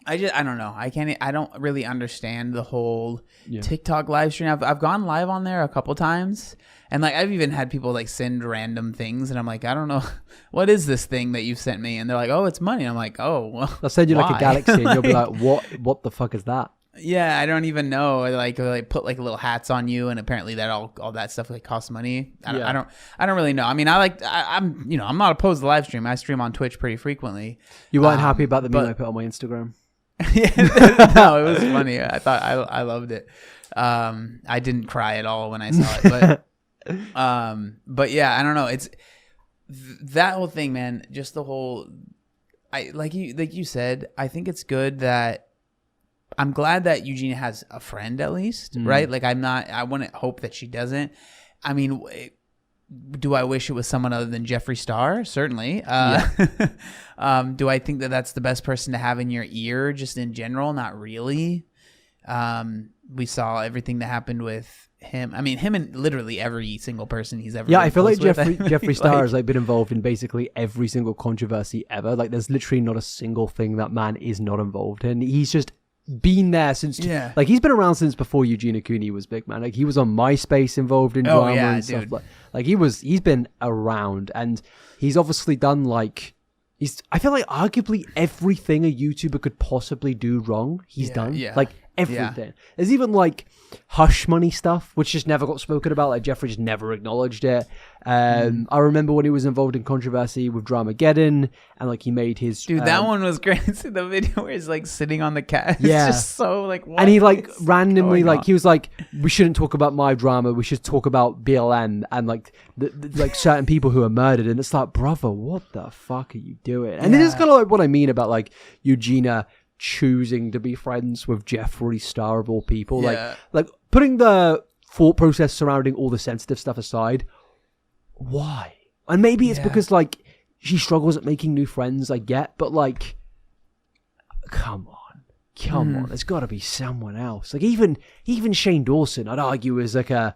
I don't know. I don't really understand the whole TikTok live stream. I've gone live on there a couple times, and like I've even had people like send random things, and I'm like, I don't know, what is this thing that you sent me? And they're like, oh, it's money. And I'm like, oh, well, they'll send you like a galaxy, and you'll be like, what the fuck is that? Yeah, I don't even know. Like put like little hats on you, and apparently that all that stuff like costs money. I don't really know. I mean, I'm not opposed to live stream. I stream on Twitch pretty frequently. You weren't happy about the meme I put on my Instagram? No, it was funny. I thought I loved it. I didn't cry at all when I saw it, but yeah, I don't know. It's that whole thing, man. Just the whole like you said, I think it's good that I'm glad that Eugenia has a friend at least, right? Like I want to hope that she doesn't. I mean, do I wish it was someone other than Jeffree Star? Certainly. Do I think that that's the best person to have in your ear just in general? Not really. We saw everything that happened with him. I mean, him and literally every single person he's ever. Yeah, been I feel like close with. Jeffree Star has like been involved in basically every single controversy ever. Like, there's literally not a single thing that man is not involved in. He's just been there since. Like, he's been around since before Eugeina Cooney was big, man. Like, he was on MySpace involved in drama and stuff. Like he's been around, and he's obviously done like. I feel like arguably everything a YouTuber could possibly do wrong, he's done. Yeah. Like, everything. Yeah. There's even like hush money stuff, which just never got spoken about. Like, Jeffree just never acknowledged it. I remember when he was involved in controversy with Dramageddon, and like he made his that one was great. The video where he's like sitting on the cat. It's just so like, what, and he like randomly like he was like, we shouldn't talk about my drama, we should talk about BLM and like the like certain people who are murdered, and it's like, brother, what the fuck are you doing? And this is kind of like what I mean about like Eugenia choosing to be friends with Jeffree Star of all people. Like putting the thought process surrounding all the sensitive stuff aside, why? And maybe it's because like she struggles at making new friends, I get, but like, come on, there's got to be someone else. Like even Shane Dawson, I'd argue, is like a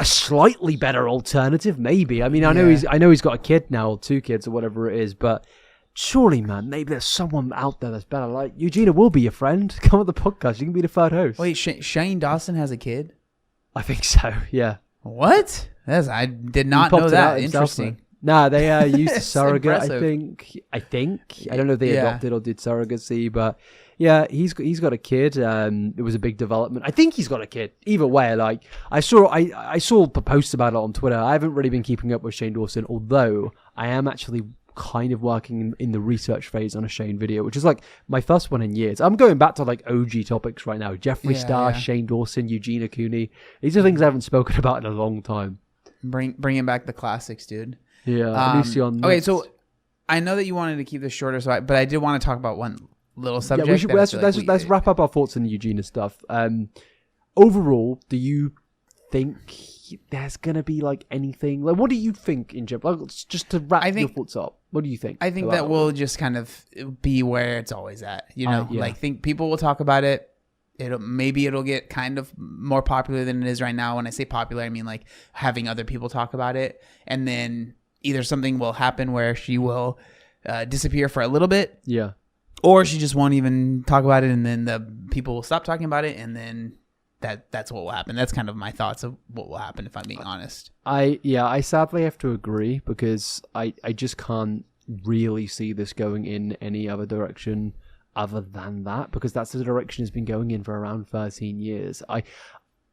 slightly better alternative, maybe. I mean, I know he's got a kid now, or 2 kids or whatever it is, but surely, man, maybe there's someone out there that's better. Like, Eugenia will be your friend. Come on the podcast. You can be the third host. Wait, Shane Dawson has a kid? I think so, yeah. What? I did not know that. Interesting. Nah, they used a surrogate, I think. I don't know if they adopted or did surrogacy, but yeah, he's got a kid. It was a big development. I think he's got a kid. Either way, like I saw posts about it on Twitter. I haven't really been keeping up with Shane Dawson, although I am actually kind of working in the research phase on a Shane video, which is like my first one in years. I'm going back to like OG topics right now. Jeffree Star, Shane Dawson, Eugeina Cooney. These are things I haven't spoken about in a long time. Bringing back the classics, dude. Yeah, Lucy on okay, so I know that you wanted to keep this shorter, but I did want to talk about one little subject. Yeah, let's wrap up our thoughts on the Eugenia stuff. Overall, do you think there's gonna be like anything? Like, what do you think in general? Like, just to wrap your thoughts up, what do you think? I think that we'll just kind of be where it's always at. You know, like think people will talk about it. It'll get kind of more popular than it is right now. When I say popular, I mean like having other people talk about it, and then either something will happen where she will disappear for a little bit, or she just won't even talk about it, and then the people will stop talking about it, and then that's what will happen. That's kind of my thoughts of what will happen, if I'm being honest. I sadly have to agree, because I just can't really see this going in any other direction other than that, because that's the direction it's been going in for around 13 years.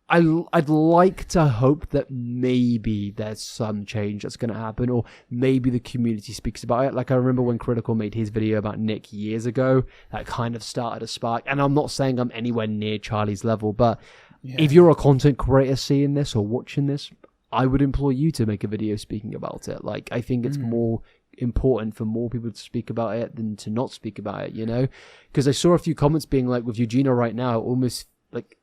I'd like to hope that maybe there's some change that's going to happen, or maybe the community speaks about it. Like, I remember when Critical made his video about Nick years ago, that kind of started a spark. And I'm not saying I'm anywhere near Charlie's level, but if you're a content creator seeing this or watching this, I would implore you to make a video speaking about it. Like, I think it's more important for more people to speak about it than to not speak about it, you know? Because I saw a few comments being like, with Eugenia right now, almost like...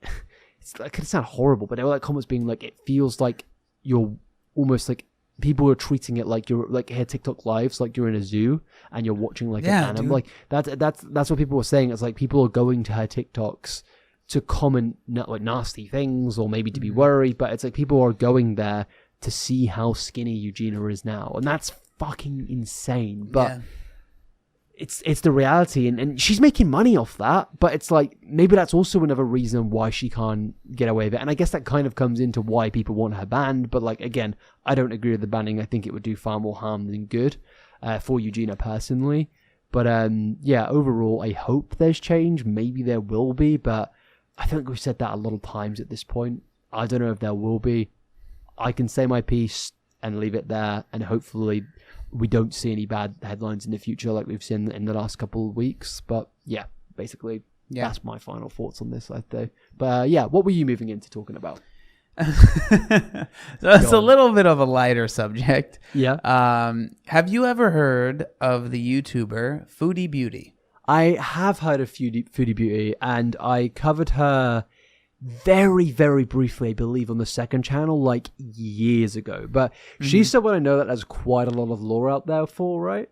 It's like, it could sound horrible, but there were like comments being like, it feels like you're almost like people are treating it like you're like her TikTok lives, like you're in a zoo and you're watching like an animal. Like that's what people were saying. It's like people are going to her TikToks to comment like nasty things, or maybe to be worried, but it's like people are going there to see how skinny Eugenia is now, and that's fucking insane. But it's the reality, and she's making money off that, but it's like maybe that's also another reason why she can't get away with it. And I guess that kind of comes into why people want her banned. But like, again, I don't agree with the banning. I think it would do far more harm than good for Eugenia personally. But overall, I hope there's change. Maybe there will be, but I think we've said that a lot of times at this point. I don't know if there will be. I can say my piece and leave it there, and hopefully we don't see any bad headlines in the future like we've seen in the last couple of weeks. But yeah, basically, that's my final thoughts on this, I think. But what were you moving into talking about? So it's a little bit of a lighter subject. Yeah. Have you ever heard of the YouTuber Foodie Beauty? I have heard of Foodie Beauty, and I covered her very, very briefly, I believe, on the second channel, like years ago. But she's someone I know that has quite a lot of lore out there for, right?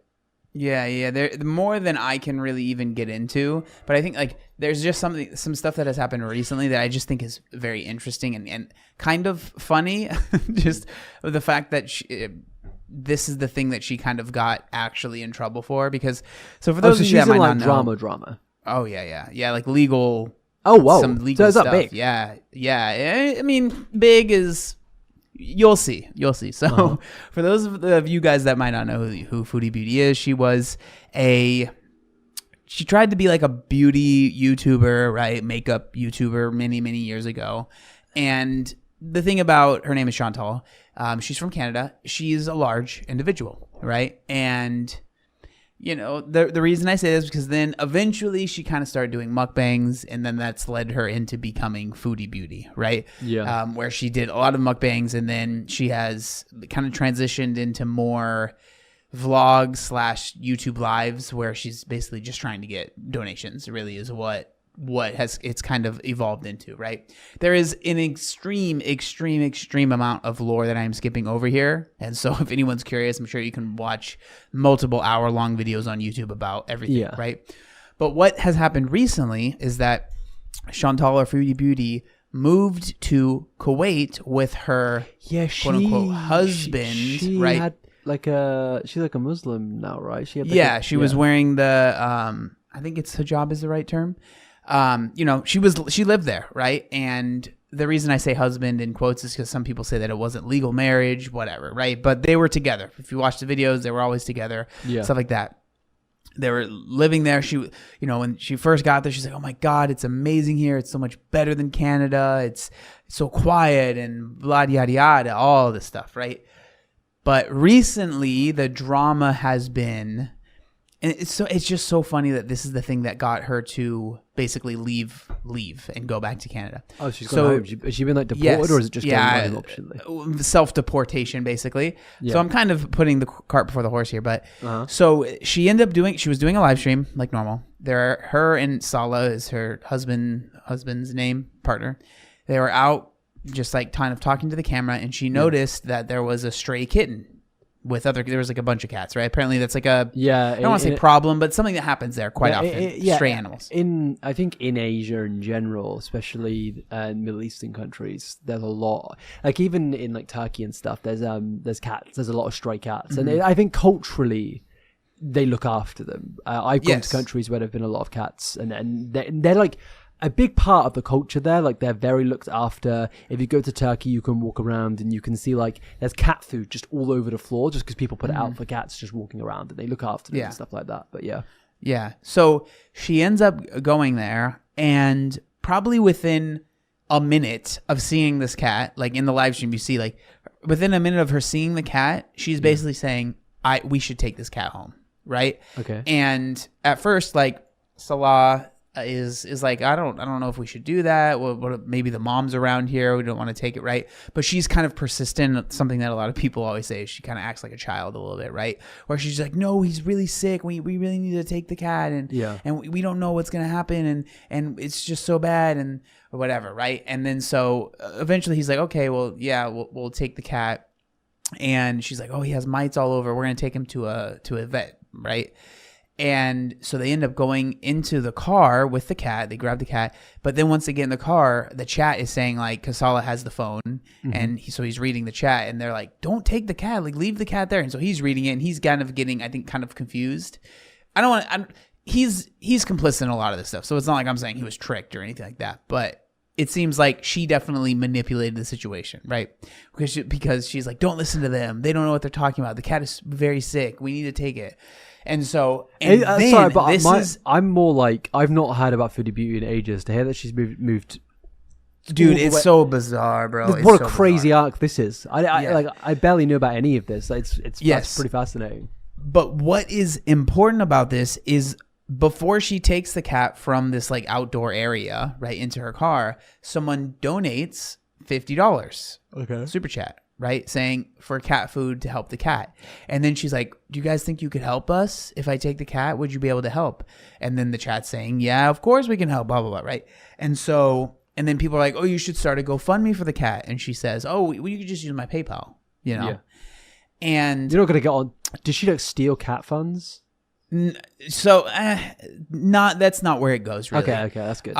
Yeah. There more than I can really even get into. But I think like there's just some stuff that has happened recently that I just think is very interesting and kind of funny. Just the fact that this is the thing that she kind of got actually in trouble for. Because so for those of you that might not know, drama. Oh yeah, like legal. Oh wow, some legal so stuff. That big? Yeah. I mean, big is. You'll see. So for those of you guys that might not know who Foodie Beauty is, she tried to be like a beauty YouTuber, right? Makeup YouTuber many, many years ago. And the thing about her name is Chantal. She's from Canada. She's a large individual, right? And you know, the reason I say this is because then eventually she kind of started doing mukbangs, and then that's led her into becoming Foodie Beauty, right? Yeah. Where she did a lot of mukbangs, and then she has kind of transitioned into more vlogs / YouTube lives where she's basically just trying to get donations, really is what it's kind of evolved into, right? There is an extreme amount of lore that I'm skipping over here. And so if anyone's curious, I'm sure you can watch multiple hour-long videos on YouTube about everything, right? But what has happened recently is that Chantal or Foodie Beauty moved to Kuwait with her quote-unquote husband, right? Had she's like a Muslim now, right? She was wearing the, I think it's hijab is the right term. You know, she lived there, right? And the reason I say husband in quotes is because some people say that it wasn't legal marriage, whatever, right? But they were together. If you watch the videos, they were always together, stuff like that. They were living there. She, you know, when she first got there, she's like, "Oh my God, it's amazing here. It's so much better than Canada. It's so quiet and blah yada yada, all this stuff, right?" But recently, the drama has been. And it's just so funny that this is the thing that got her to basically leave and go back to Canada. Oh, she's gone home. Has she been like deported, or is it just going home optionally? Self-deportation, basically. Yeah. So I'm kind of putting the cart before the horse here. But so she ended up she was doing a live stream like normal. Her and Salah is her husband's name, partner. They were out just like kind of talking to the camera, and she noticed that there was a stray kitten. There was like a bunch of cats, right? Apparently that's like I don't want to say problem, but something that happens there quite often. Stray animals. I think in Asia in general, especially Middle Eastern countries, there's a lot. Like even in like Turkey and stuff, there's cats. There's a lot of stray cats, and I think culturally they look after them. I've gone to countries where there've been a lot of cats, and they're like a big part of the culture there. Like they're very looked after. If you go to Turkey, you can walk around and you can see like there's cat food just all over the floor, just because people put it out for cats just walking around, and they look after them and stuff like that. But yeah. So she ends up going there, and probably within a minute of seeing this cat, like in the live stream, you see like within a minute of her seeing the cat, she's basically saying, we should take this cat home, right? Okay. And at first, like Salah is like, I don't know if we should do that. What maybe the mom's around here, we don't want to take it, right? But she's kind of persistent. Something that a lot of people always say is she kind of acts like a child a little bit, right? Where she's like, no, he's really sick. We really need to take the cat, and we don't know what's gonna happen, and it's just so bad, and or whatever, right? And then so eventually he's like, okay, well, yeah, we'll take the cat, and she's like, oh, he has mites all over. We're gonna take him to a vet, right? And so they end up going into the car with the cat. They grab the cat. But then once they get in the car, the chat is saying, like, Kasala has the phone. And he's reading the chat. And they're like, don't take the cat. Like, leave the cat there. And so he's reading it. And he's kind of getting, I think, kind of confused. He's complicit in a lot of this stuff. So it's not like I'm saying he was tricked or anything like that. But it seems like she definitely manipulated the situation, right? Because she's like, don't listen to them. They don't know what they're talking about. The cat is very sick. We need to take it. And so, I'm more like, I've not heard about Foodie Beauty in ages. To hear that she's moved dude, it's so bizarre, bro. What a crazy arc this is. I barely knew about any of this. That's pretty fascinating. But what is important about this is before she takes the cat from this like outdoor area right into her car, someone donates $50 Okay. super chat, right? Saying for cat food to help the cat. And then she's like, do you guys think you could help us? If I take the cat, would you be able to help? And then the chat's saying, yeah, of course we can help, blah, blah, blah, right? And then people are like, oh, you should start a GoFundMe for the cat. And she says, oh, well, you could just use my PayPal, you know? Yeah. And you're not going to get on. Did she like steal cat funds? So that's not where it goes, really. Okay, that's good.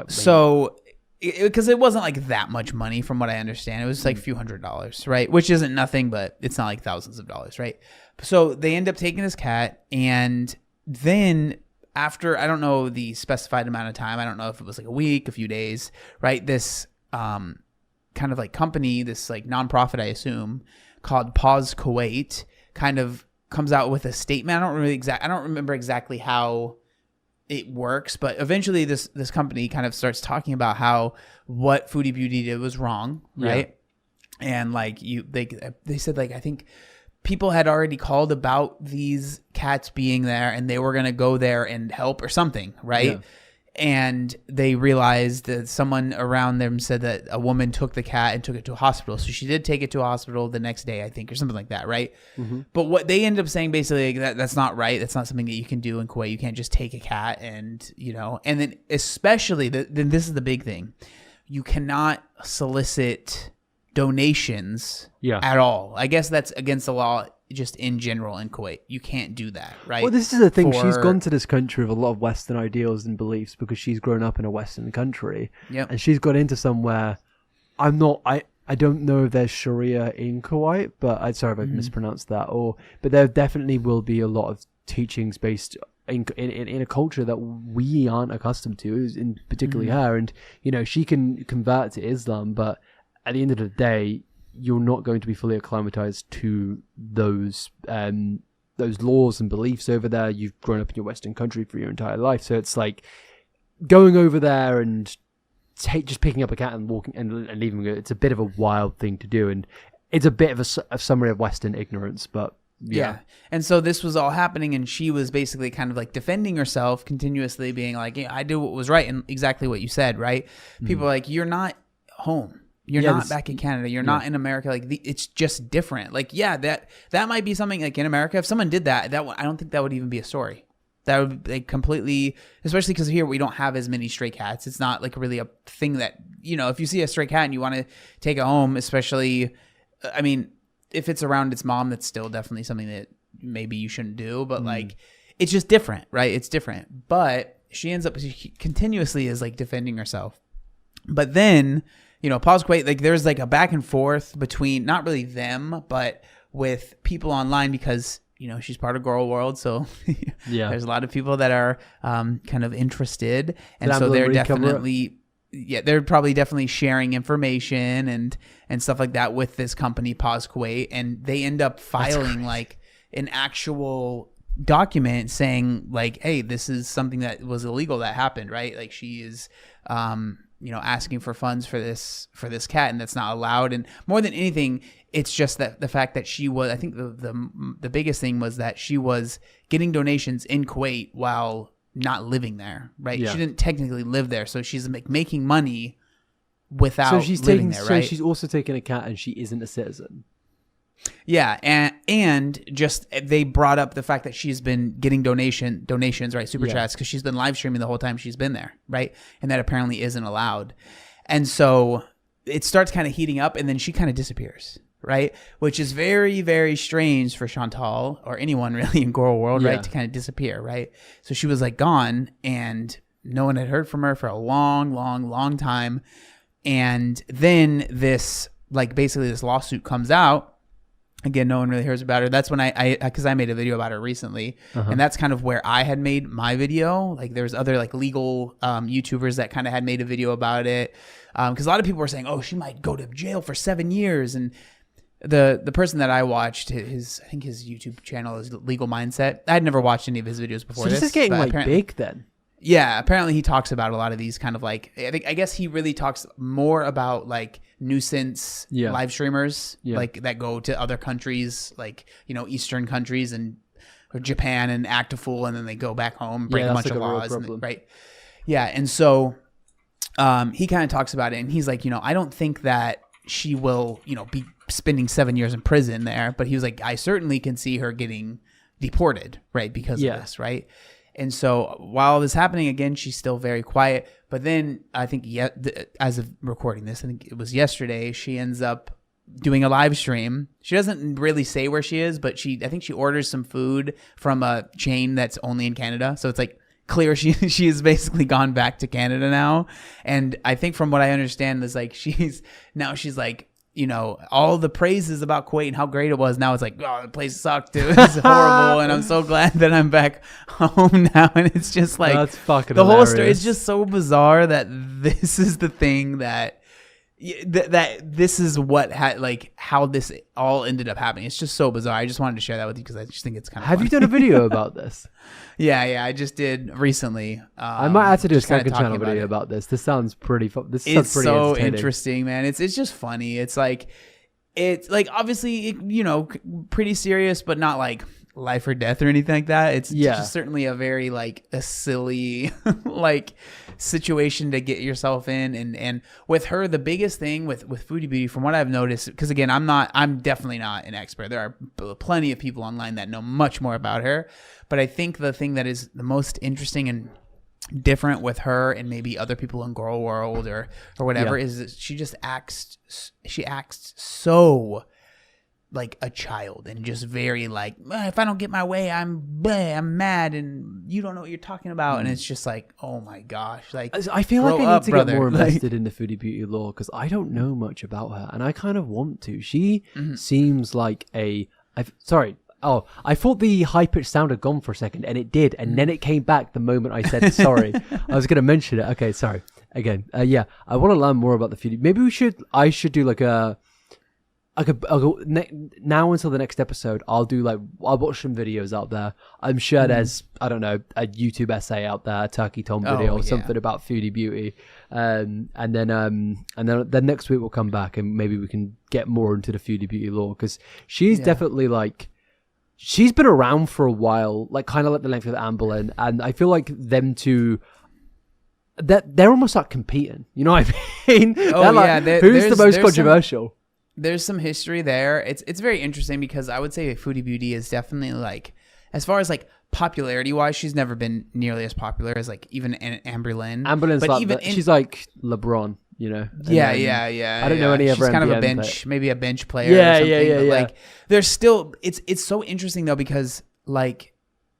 So because it wasn't like that much money from what I understand. It was like a few $100s, right? Which isn't nothing, but it's not like thousands of dollars, right? So they end up taking this cat, and then after, I don't know the specified amount of time, I don't know if it was like a week, a few days, right? This kind of like company, this like nonprofit, I assume, called Pause Kuwait, kind of comes out with a statement. I don't remember exactly how it works, but eventually this company kind of starts talking about how what Foodie Beauty did was wrong, right? Yeah. And like they said, like, I think people had already called about these cats being there, and they were going to go there and help or something, right? Yeah. And they realized that someone around them said that a woman took the cat and took it to a hospital. So she did take it to a hospital the next day, I think, or something like that, right? Mm-hmm. But what they ended up saying basically, that's not right. That's not something that you can do in Kuwait. You can't just take a cat and, you know, and then especially, then this is the big thing. You cannot solicit donations at all. I guess that's against the law just in general in Kuwait. You can't do that, right? Well, this is the thing. She's gone to this country with a lot of Western ideals and beliefs because she's grown up in a Western country. Yep. And she's got into somewhere. I don't know if there's Sharia in Kuwait, but I'm sorry if I mispronounced that. But there definitely will be a lot of teachings based in a culture that we aren't accustomed to, in particularly her. And, you know, she can convert to Islam, but at the end of the day, you're not going to be fully acclimatized to those laws and beliefs over there. You've grown up in your Western country for your entire life, so it's like going over there and just picking up a cat and walking and leaving it. It's a bit of a wild thing to do, and it's a bit of a summary of Western ignorance. But yeah. And so this was all happening, and she was basically kind of like defending herself continuously, being like, "Yeah, I did what was right," and exactly what you said, right? People are like, "You're not home. You're not back in Canada. You're not in America. Like it's just different. Like, yeah, that might be something like in America. If someone did that, I don't think that would even be a story. That would be like completely, especially because here we don't have as many stray cats. It's not like really a thing that, you know, if you see a stray cat and you want to take it home, especially, I mean, if it's around its mom, that's still definitely something that maybe you shouldn't do. But like, it's just different, right? It's different. But she continuously is like defending herself. But then, you know, Pause Kuwait, like there's like a back and forth between not really them, but with people online because, you know, she's part of Girl World. So there's a lot of people that are kind of interested. And so they're definitely, they're probably definitely sharing information and stuff like that with this company, Pause Kuwait. And they end up filing like an actual document saying like, hey, this is something that was illegal that happened, right? Like she is, you know, asking for funds for this cat, and that's not allowed. And more than anything, it's just that the fact that she was, I think the biggest thing was that she was getting donations in Kuwait while not living there, right? Yeah. She didn't technically live there, so she's making money without living there, right? So she's also taking a cat, and she isn't a citizen. Yeah, and just they brought up the fact that she's been getting donations, right, super chats, because she's been live streaming the whole time she's been there, right, and that apparently isn't allowed, and so it starts kind of heating up, and then she kind of disappears, right, which is very, very strange for Chantal or anyone really in Girl World, right, to kind of disappear, right. So she was like gone, and no one had heard from her for a long, long, long time, and then this like basically this lawsuit comes out. Again, no one really hears about her. That's when because I made a video about her recently, and that's kind of where I had made my video. Like there's other like legal YouTubers that kind of had made a video about it, because a lot of people were saying, "Oh, she might go to jail for 7 years." And the person that I watched, I think his YouTube channel is Legal Mindset. I had never watched any of his videos before. So this is getting like big then. Yeah, apparently he talks about a lot of these kind of like, I guess he really talks more about like nuisance live streamers like that go to other countries, like, you know, Eastern countries or Japan and act a fool, and then they go back home, break a bunch of laws, right? Yeah, and so he kind of talks about it, and he's like, I don't think that she will, be spending 7 years in prison there, but he was like, I certainly can see her getting deported, right, because of this, right? And so while this is happening, again, she's still very quiet. But then I think as of recording this, I think it was yesterday, she ends up doing a live stream. She doesn't really say where she is, but I think she orders some food from a chain that's only in Canada. So it's like clear she has basically gone back to Canada now. And I think from what I understand is like she's like, all the praises about Kuwait and how great it was. Now it's like, oh, the place sucked too. It's horrible. And I'm so glad that I'm back home now. And it's just like, that's fucking the hilarious. whole story is just so bizarre that this is the thing that this is what how this all ended up happening. It's just so bizarre. I just wanted to share that with you because I just think it's kind of Have you done a video about this? Yeah, I just did recently. I might have to do a second channel video about this. This sounds pretty it's so interesting, man. It's just funny. It's like obviously, pretty serious, but not like life or death or anything like that. It's just certainly a very like a silly like situation to get yourself in. And with her, the biggest thing with Foodie Beauty, from what I've noticed, because again, I'm definitely not an expert. There are plenty of people online that know much more about her. But I think the thing that is the most interesting and different with her and maybe other people in Girl World or whatever is that she acts so like a child and just very like, if I don't get my way, I'm mad and you don't know what you're talking about. And it's just like, oh my gosh. Like, I feel like I need to get more invested like, in the Foodie Beauty lore because I don't know much about her and I kind of want to. She seems like I thought the high pitch sound had gone for a second and it did. And then it came back the moment I said sorry. I was going to mention it. Okay, sorry. Again, I want to learn more about the Foodie. Maybe I should do like now until the next episode, I'll watch some videos out there. I'm sure there's, I don't know, a YouTube essay out there, a Turkey Tom video or something about Foodie Beauty. And then next week we'll come back and maybe we can get more into the Foodie Beauty lore because she's definitely like, she's been around for a while, like kind of like the length of Amberlynn, and I feel like them two, they're almost like competing. You know what I mean? Who's the most controversial? There's some history there. It's very interesting because I would say Foodie Beauty is definitely like, as far as like popularity wise, she's never been nearly as popular as like even Amberlynn. Amberlynn's like she's like LeBron, Yeah. I don't know any other. She's kind of a bench, maybe a bench player. Yeah. Like, there's still it's so interesting though because like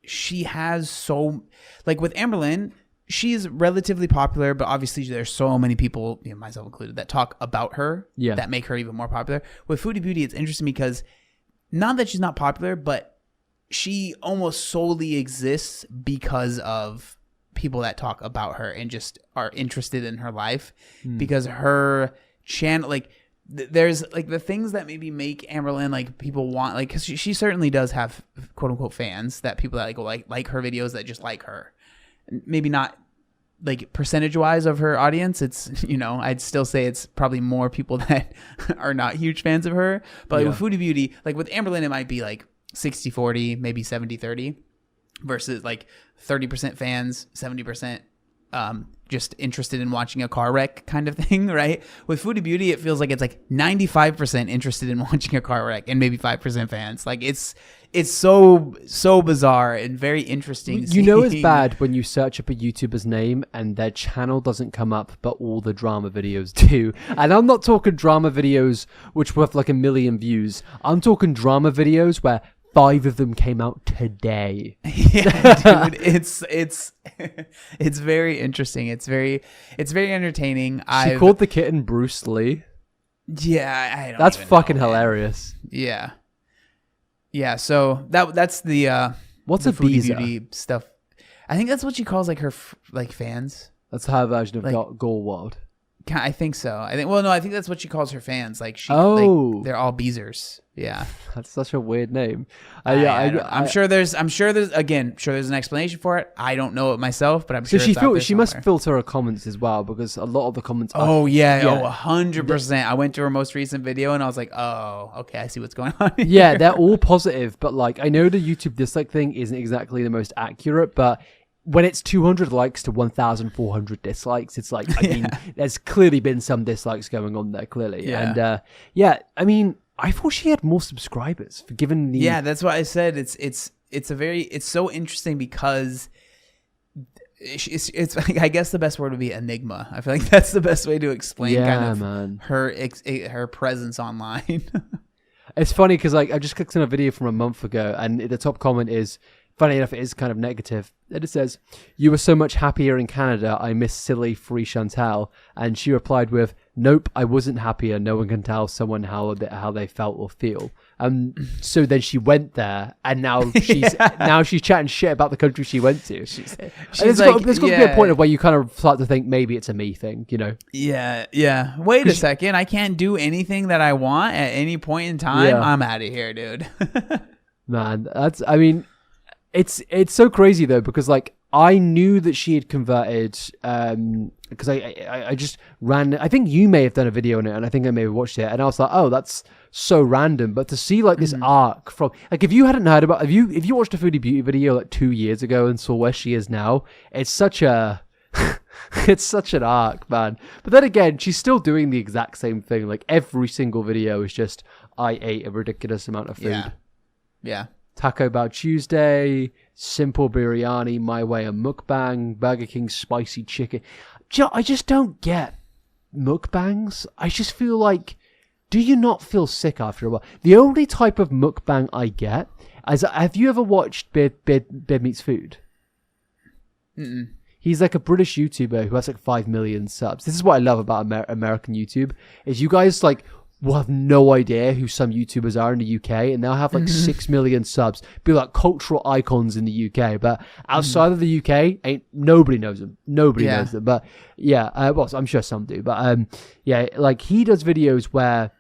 she has so like with Amberlynn, she's relatively popular, but obviously there's so many people, myself included, that talk about her that make her even more popular. With Foodie Beauty, it's interesting because not that she's not popular, but she almost solely exists because of people that talk about her and just are interested in her life because her channel, like there's like the things that maybe make Amberlynn like people want, like, because she certainly does have quote unquote fans, that people that like her videos that just like her. Maybe not like percentage wise of her audience. It's, I'd still say it's probably more people that are not huge fans of her. But like with Foodie Beauty, like with Amberlynn, it might be like 60-40, maybe 70-30 versus like 30% fans, 70% just interested in watching a car wreck kind of thing, right? With Foodie Beauty, it feels like it's like 95% interested in watching a car wreck and maybe 5% fans. Like it's so bizarre and very interesting. It's bad when you search up a YouTuber's name and their channel doesn't come up, but all the drama videos do. And I'm not talking drama videos which have like 1 million views. I'm talking drama videos where 5 of them came out today. Yeah, dude, it's very interesting. It's very entertaining. She called the kitten Bruce Lee. Yeah, I don't. That's even fucking know, hilarious. Yeah. So that's the what's the a Foodie Beezer? Beauty stuff. I think that's what she calls like her like fans. That's her version of like, Goal World. I think so. I think that's what she calls her fans. Like like, they're all Beezers. Yeah, that's such a weird name. I'm sure there's an explanation for it. I don't know it myself, but I'm sure. So she must filter her comments as well because a lot of the comments. 100%. I went to her most recent video and I was like, oh, okay, I see what's going on here. Yeah, they're all positive, but like I know the YouTube dislike thing isn't exactly the most accurate, but when it's 200 likes to 1,400 dislikes, it's like, I mean, there's clearly been some dislikes going on there, clearly. Yeah. And I mean, I thought she had more subscribers, given the... Yeah, that's why I said it's so interesting because it's I guess the best word would be enigma. I feel like that's the best way to explain her presence online. It's funny because like I just clicked on a video from a month ago, and the top comment is, funny enough, it is kind of negative. And it says, "You were so much happier in Canada. I miss silly free Chantal." And she replied with, "Nope, I wasn't happier. No one can tell someone how they felt or feel." So then she went there, and now she's chatting shit about the country she went to. There's got to be a point of where you kind of start to think maybe it's a me thing, you know? Yeah. Wait a second. I can't do anything that I want at any point in time. Yeah. I'm out of here, dude. Man, it's so crazy though, because like I knew that she had converted because I just I think you may have done a video on it, and I think I may have watched it, and I was like, oh, that's so random. But to see like this arc from, like, if you hadn't heard about, if you watched a Foodie Beauty video like 2 years ago and saw where she is now, it's such a it's such an arc, man. But then again, she's still doing the exact same thing. Like every single video is just, I ate a ridiculous amount of food. Yeah. Taco Bell Tuesday, Simple Biryani, My Way, and Mukbang, Burger King Spicy Chicken. I just don't get mukbangs. I just feel like, do you not feel sick after a while? The only type of mukbang I get is, have you ever watched Beard Meets Food? Mm-mm. He's like a British YouTuber who has like 5 million subs. This is what I love about American YouTube, is you guys like will have no idea who some YouTubers are in the UK, and they'll have like 6 million subs, be like cultural icons in the UK, but outside of the UK, nobody knows them. Nobody knows them. But yeah, well, I'm sure some do. But like he does videos where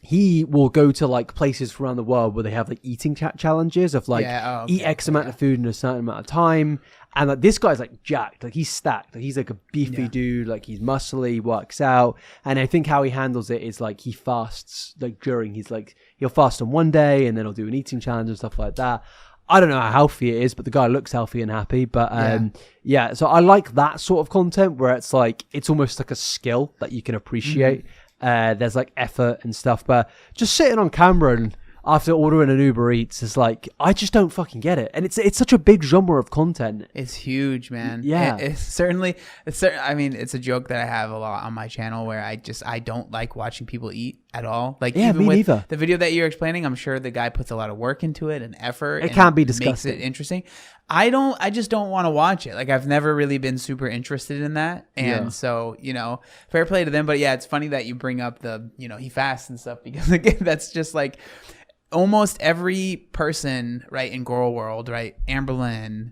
he will go to like places around the world where they have like eating challenges of like eat X amount of food in a certain amount of time. And like this guy's like jacked, like he's stacked, like he's like a beefy dude, like he's muscly, works out. And I think how he handles it is like he fasts, like he'll fast on one day and then he'll do an eating challenge and stuff like that. I don't know how healthy it is, but the guy looks healthy and happy. But so I like that sort of content where it's like, it's almost like a skill that you can appreciate. There's like effort and stuff, but just sitting on camera and after ordering an Uber Eats is like, I just don't fucking get it. And it's such a big genre of content. It's huge, man. Yeah. It's I mean, it's a joke that I have a lot on my channel where I don't like watching people eat at all. Like, even me with neither. The video that you're explaining, I'm sure the guy puts a lot of work into it and effort. It can be disgusting. Makes it interesting. I just don't want to watch it. Like, I've never really been super interested in that. And so, fair play to them. But yeah, it's funny that you bring up the, he fasts and stuff, because again, that's just like, almost every person, right, in Girl World, right, Amberlynn,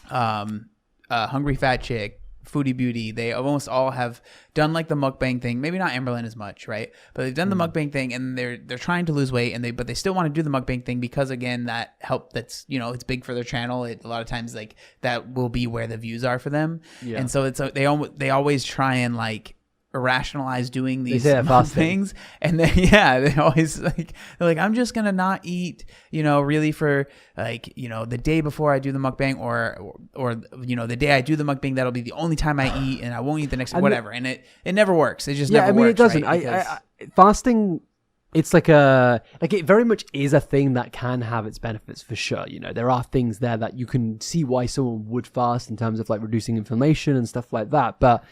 Hungry Fat Chick, Foodie Beauty, they almost all have done like the mukbang thing. Maybe not Amberlynn as much, right? But they've done the mukbang thing, and they're trying to lose weight, but they still want to do the mukbang thing because, again, that's it's big for their channel. A lot of times, like, that will be where the views are for them, and so they always try and like rationalize doing these things, and then they always they're like, I'm just gonna not eat really for like the day before I do the mukbang, or the day I do the mukbang, that'll be the only time I eat, and I won't eat the next whatever, and it never works. It just never works. It doesn't. Right? Fasting, it's like it very much is a thing that can have its benefits for sure. There are things there that you can see why someone would fast in terms of like reducing inflammation and stuff like that, but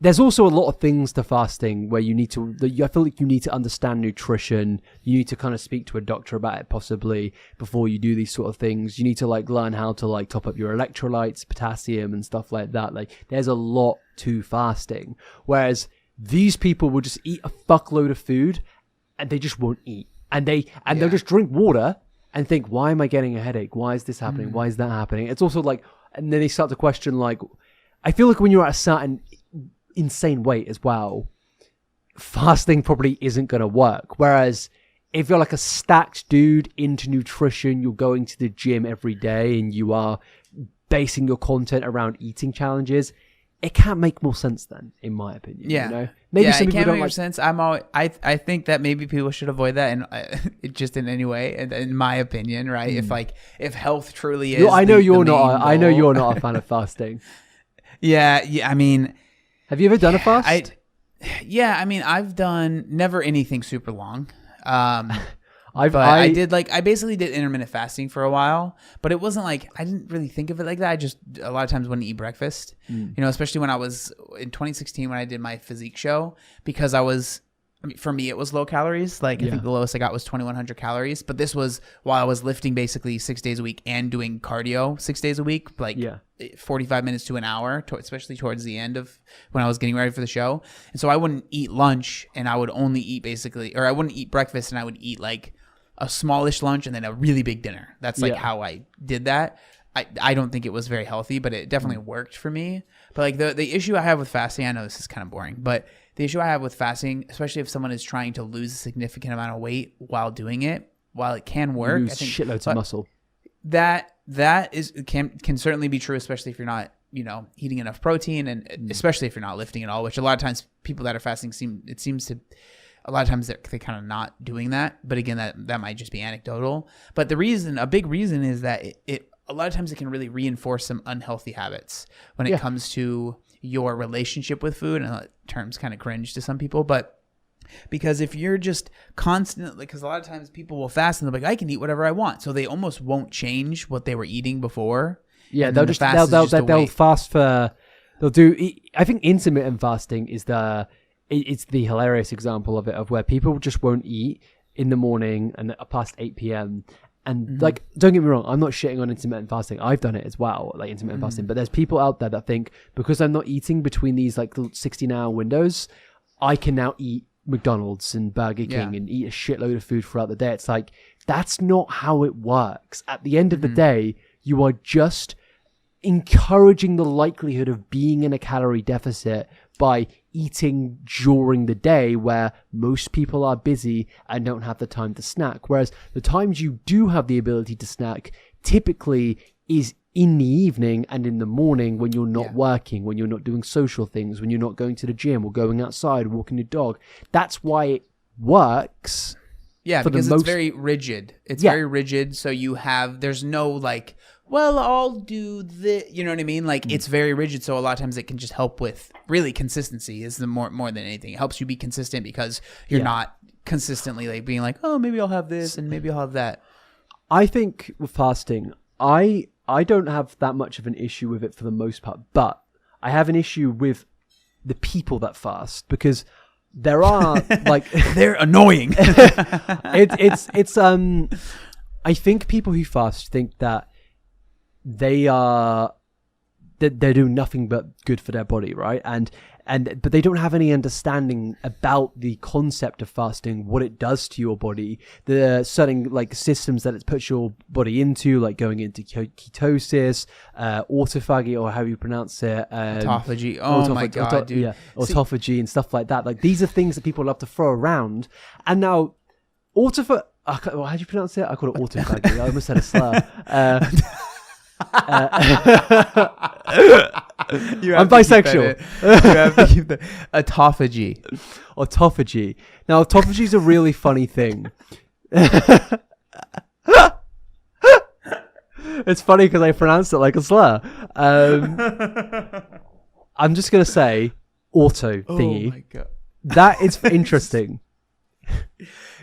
there's also a lot of things to fasting where I feel like you need to understand nutrition. You need to kind of speak to a doctor about it possibly before you do these sort of things. You need to like learn how to like top up your electrolytes, potassium and stuff like that. Like, there's a lot to fasting. Whereas these people will just eat a fuckload of food and they just won't eat. And they'll just drink water and think, why am I getting a headache? Why is this happening? Why is that happening? It's also like, and then they start to question, like, I feel like when you're at a certain insane weight as well, fasting probably isn't going to work. Whereas if you're like a stacked dude into nutrition, you're going to the gym every day and you are basing your content around eating challenges, it can't make more sense then, in my opinion. Yeah. You know? Maybe some it people can't don't make like. sense. I think that maybe people should avoid that, and just in any way, in my opinion, right? If health truly is, I know the you're main not. I know goal. you're not a fan of fasting. Yeah. I mean, have you ever done a fast? I mean, I've done never anything super long. I basically did intermittent fasting for a while, but it wasn't like, I didn't really think of it like that. I just a lot of times wouldn't eat breakfast, especially when I was in 2016 when I did my physique show, because for me, it was low calories. I think the lowest I got was 2,100 calories, but this was while I was lifting basically 6 days a week and doing cardio 6 days a week, 45 minutes to an hour, especially towards the end of when I was getting ready for the show. And so I wouldn't eat lunch, and I would only eat I wouldn't eat breakfast, and I would eat a smallish lunch and then a really big dinner. That's how I did that. I don't think it was very healthy, but it definitely worked for me. But the issue I have with fasting, I know this is kind of boring, but the issue I have with fasting, especially if someone is trying to lose a significant amount of weight while doing it, while it can work, lose shitloads of muscle. That can certainly be true, especially if you're not, eating enough protein, and especially if you're not lifting at all, which a lot of times people that are fasting a lot of times they're kind of not doing that. But again, that might just be anecdotal. But a big reason is that it a lot of times it can really reinforce some unhealthy habits when it comes to your relationship with food. And that term's kind of cringe to some people, but because if you're just constantly, because a lot of times people will fast and they'll be like, I can eat whatever I want. So they almost won't change what they were eating before. Yeah, they'll fast for, they'll do, I think intermittent fasting is it's the hilarious example of it, of where people just won't eat in the morning and past 8 p.m. And don't get me wrong, I'm not shitting on intermittent fasting. I've done it as well, intermittent fasting. But there's people out there that think because I'm not eating between these 16-hour windows, I can now eat McDonald's and Burger King and eat a shitload of food throughout the day. It's that's not how it works. At the end of the day, you are just encouraging the likelihood of being in a calorie deficit by eating during the day, where most people are busy and don't have the time to snack. Whereas the times you do have the ability to snack typically is in the evening and in the morning, when you're not working, when you're not doing social things, when you're not going to the gym or going outside, walking your dog. That's why it works. Yeah, because it's very rigid. It's very rigid. So there's no well, I'll do this. You know what I mean? It's very rigid. So a lot of times it can just help with really consistency is the more than anything. It helps you be consistent because you're not consistently being oh, maybe I'll have this and maybe I'll have that. I think with fasting, I don't have that much of an issue with it for the most part, but I have an issue with the people that fast, because there are they're annoying. it's I think people who fast think that they're doing nothing but good for their body, right? But they don't have any understanding about the concept of fasting, what it does to your body, the certain systems that it puts your body into, going into ketosis, autophagy, or how you pronounce it, autophagy. Oh my god, dude! Yeah, autophagy and stuff like that. These are things that people love to throw around. And now, how do you pronounce it? I call it autophagy. I almost said a slur. I'm bisexual. You have to keep the autophagy. Autophagy. Now, autophagy is a really funny thing. It's funny because I pronounced it like a slur. I'm just gonna say auto thingy. Oh my god, that is interesting.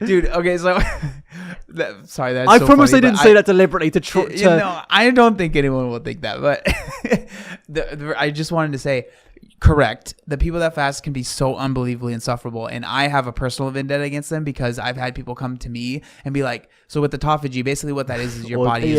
Dude, okay, so sorry, that's I so promise funny, I didn't say that deliberately to I don't think anyone will think that, but I just wanted to say, correct, the people that fast can be so unbelievably insufferable, and I have a personal vendetta against them because I've had people come to me and be like, so with autophagy, basically what that is your body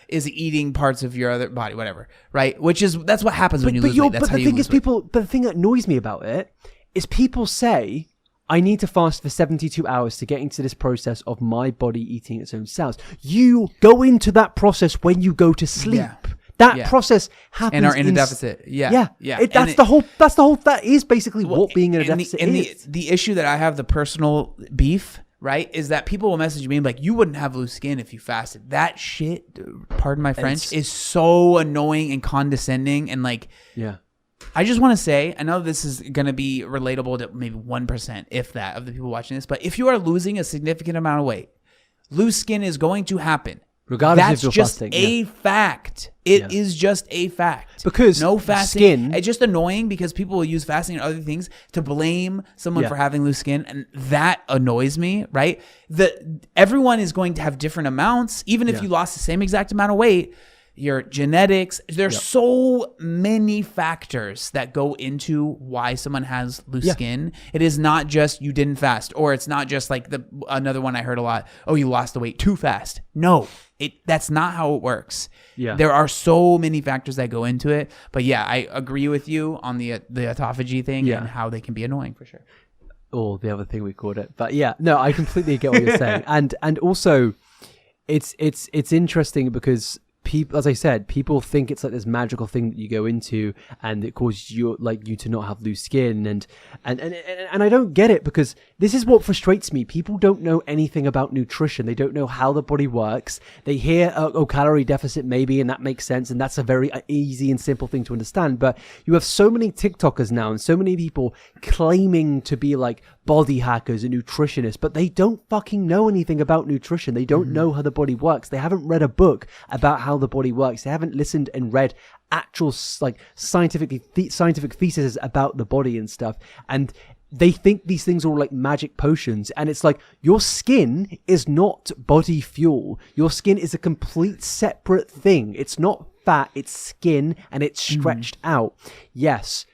is eating parts of your other body, whatever, right? That's what happens when you lose weight. That's but the thing is, but the thing that annoys me about it is people say, I need to fast for 72 hours to get into this process of my body eating its own cells. You go into that process when you go to sleep. Yeah. That process happens and are in a deficit. Yeah. That is basically what being in a deficit is. The issue that I have, the personal beef, right, is that people will message me and be like, you wouldn't have loose skin if you fasted. That shit, pardon my French, is so annoying and condescending and I just want to say, I know this is going to be relatable to maybe 1%, if that, of the people watching this, but if you are losing a significant amount of weight, loose skin is going to happen. Regardless That's if you're just fasting. a fact. It is just a fact. Because no fasting. skin, It's just annoying because people will use fasting and other things to blame someone for having loose skin, and that annoys me. Right? Everyone is going to have different amounts, even if you lost the same exact amount of weight. Your genetics, there's so many factors that go into why someone has loose skin. It is not just you didn't fast, or it's not just like another one I heard a lot. Oh, you lost the weight too fast. No, that's not how it works. Yeah. There are so many factors that go into it. But yeah, I agree with you on the autophagy thing and how they can be annoying for sure. Or the other thing we called it. But yeah, no, I completely get what you're saying. And also it's interesting because people, as I said, people think it's like this magical thing that you go into and it causes you to not have loose skin, and I don't get it, because this is what frustrates me. People don't know anything about nutrition. They don't know how the body works. They hear calorie deficit maybe, and that makes sense, and that's a very easy and simple thing to understand. But you have so many TikTokers now and so many people claiming to be like body hackers and nutritionists, but they don't fucking know anything about nutrition. They don't know how the body works. They haven't read a book about how the body works. They haven't listened and read actual scientific theses about the body and stuff. And they think these things are all like magic potions. And it's like, your skin is not body fuel. Your skin is a complete separate thing. It's not fat, it's skin, and it's stretched out. Yes,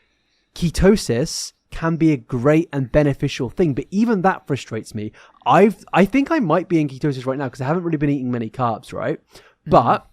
ketosis can be a great and beneficial thing, but even that frustrates me. I think I might be in ketosis right now because I haven't really been eating many carbs, right? But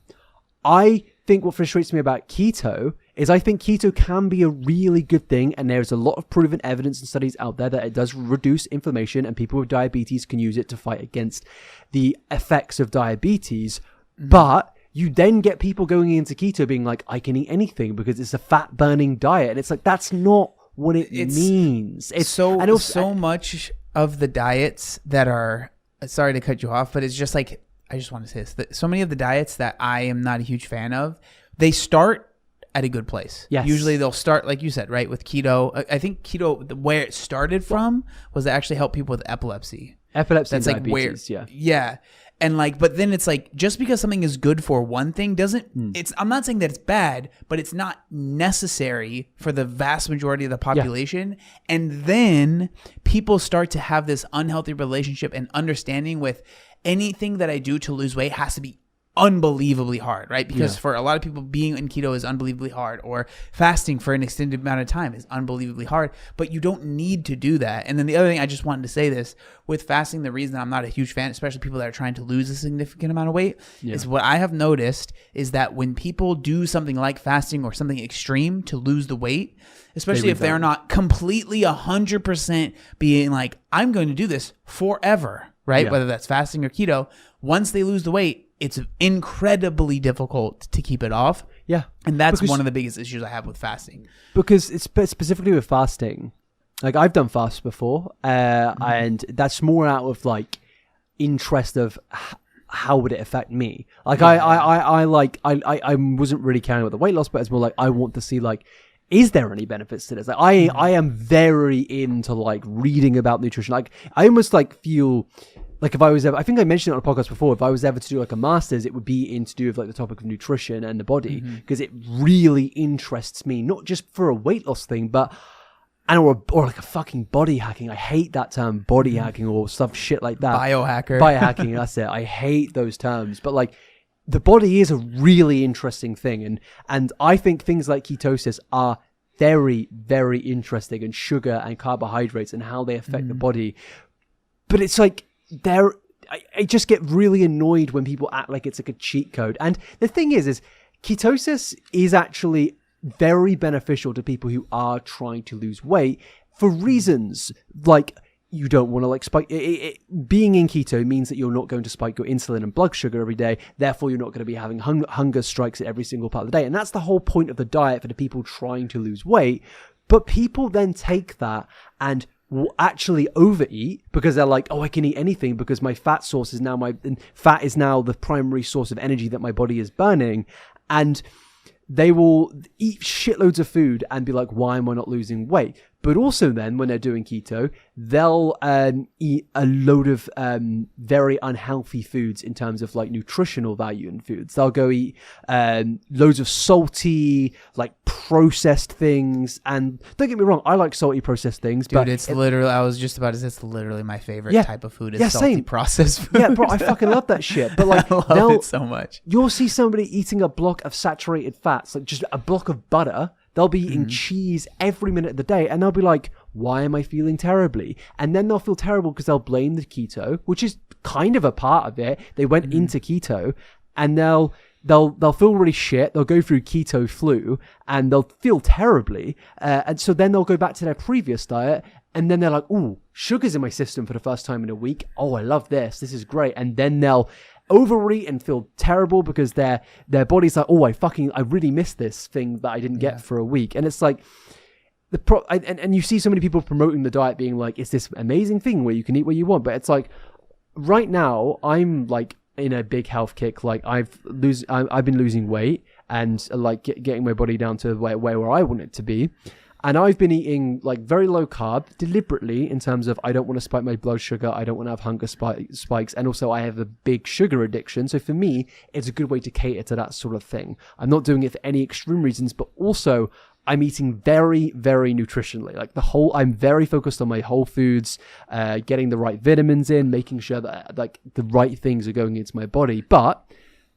I think what frustrates me about keto is I think keto can be a really good thing, and there's a lot of proven evidence and studies out there that it does reduce inflammation, and people with diabetes can use it to fight against the effects of diabetes. But you then get people going into keto being like, I can eat anything because it's a fat burning diet, and it's like, that's not what it means. It's so much of the diets that are, sorry to cut you off, but it's just like, I just want to say this, that so many of the diets that I am not a huge fan of, they start at a good place. Yes. Usually they'll start, like you said, right, with keto. I think keto, where it started from was to actually help people with epilepsy. Epilepsy and diabetes, yeah. And like, but then it's like, just because something is good for one thing doesn't, I'm not saying that it's bad, but it's not necessary for the vast majority of the population. Yeah. And then people start to have this unhealthy relationship and understanding with anything that I do to lose weight has to be unbelievably hard, right? Because for a lot of people, being in keto is unbelievably hard, or fasting for an extended amount of time is unbelievably hard, but you don't need to do that. And then the other thing, I just wanted to say this, with fasting, the reason I'm not a huge fan, especially people that are trying to lose a significant amount of weight, is what I have noticed is that when people do something like fasting or something extreme to lose the weight, especially if they're not completely 100% being like, I'm going to do this forever, right? Whether that's fasting or keto, once they lose the weight, it's incredibly difficult to keep it off. Yeah. And that's one of the biggest issues I have with fasting. Because it's specifically with fasting, like I've done fasts before, and that's more out of like interest of how would it affect me. Like I wasn't really caring about the weight loss, but it's more like I want to see like, is there any benefits to this? Like I am very into like reading about nutrition. Like I almost like feel like if I was ever, I think I mentioned it on a podcast before, if I was ever to do like a master's, it would be in to do with like the topic of nutrition and the body, because it really interests me, not just for a weight loss thing, but or like a fucking body hacking. I hate that term, body hacking or stuff shit like that. Biohacking, that's it. I hate those terms. But like the body is a really interesting thing. And I think things like ketosis are very, very interesting, and sugar and carbohydrates and how they affect the body. But it's like, I just get really annoyed when people act like it's like a cheat code. And the thing is ketosis is actually very beneficial to people who are trying to lose weight for reasons like you don't want to like spike. Being in keto means that you're not going to spike your insulin and blood sugar every day. Therefore, you're not going to be having hunger strikes at every single part of the day. And that's the whole point of the diet for the people trying to lose weight. But people then take that and will actually overeat because they're like, oh, I can eat anything because my fat source is now fat is now the primary source of energy that my body is burning. And they will eat shitloads of food and be like, why am I not losing weight? But also then, when they're doing keto, they'll eat a load of very unhealthy foods in terms of like nutritional value in foods. They'll go eat loads of salty, like processed things. And don't get me wrong, I like salty processed things. Dude, but it's literally, I was just about to say, it's literally my favorite type of food is salty same. processed food. Yeah, bro, I fucking love that shit. But like, I love it so much. You'll see somebody eating a block of saturated fats, like just a block of butter. They'll be eating cheese every minute of the day, and they'll be like, why am I feeling terribly? And then they'll feel terrible because they'll blame the keto, which is kind of a part of it. They went into keto, and they'll feel really shit. They'll go through keto flu, and they'll feel terribly. And so then they'll go back to their previous diet, and then they're like, ooh, sugar's in my system for the first time in a week. Oh, I love this. This is great. And then they'll overeat and feel terrible because their body's like, oh, I really missed this thing that I didn't get for a week. And it's like and you see so many people promoting the diet being like, it's this amazing thing where you can eat what you want. But it's like, right now I'm like in a big health kick. Like I've been losing weight and like getting my body down to where I want it to be. And I've been eating like very low carb deliberately in terms of I don't want to spike my blood sugar. I don't want to have hunger spikes. And also I have a big sugar addiction. So for me, it's a good way to cater to that sort of thing. I'm not doing it for any extreme reasons, but also I'm eating very, very nutritionally. Like I'm very focused on my whole foods, getting the right vitamins in, making sure that like the right things are going into my body. But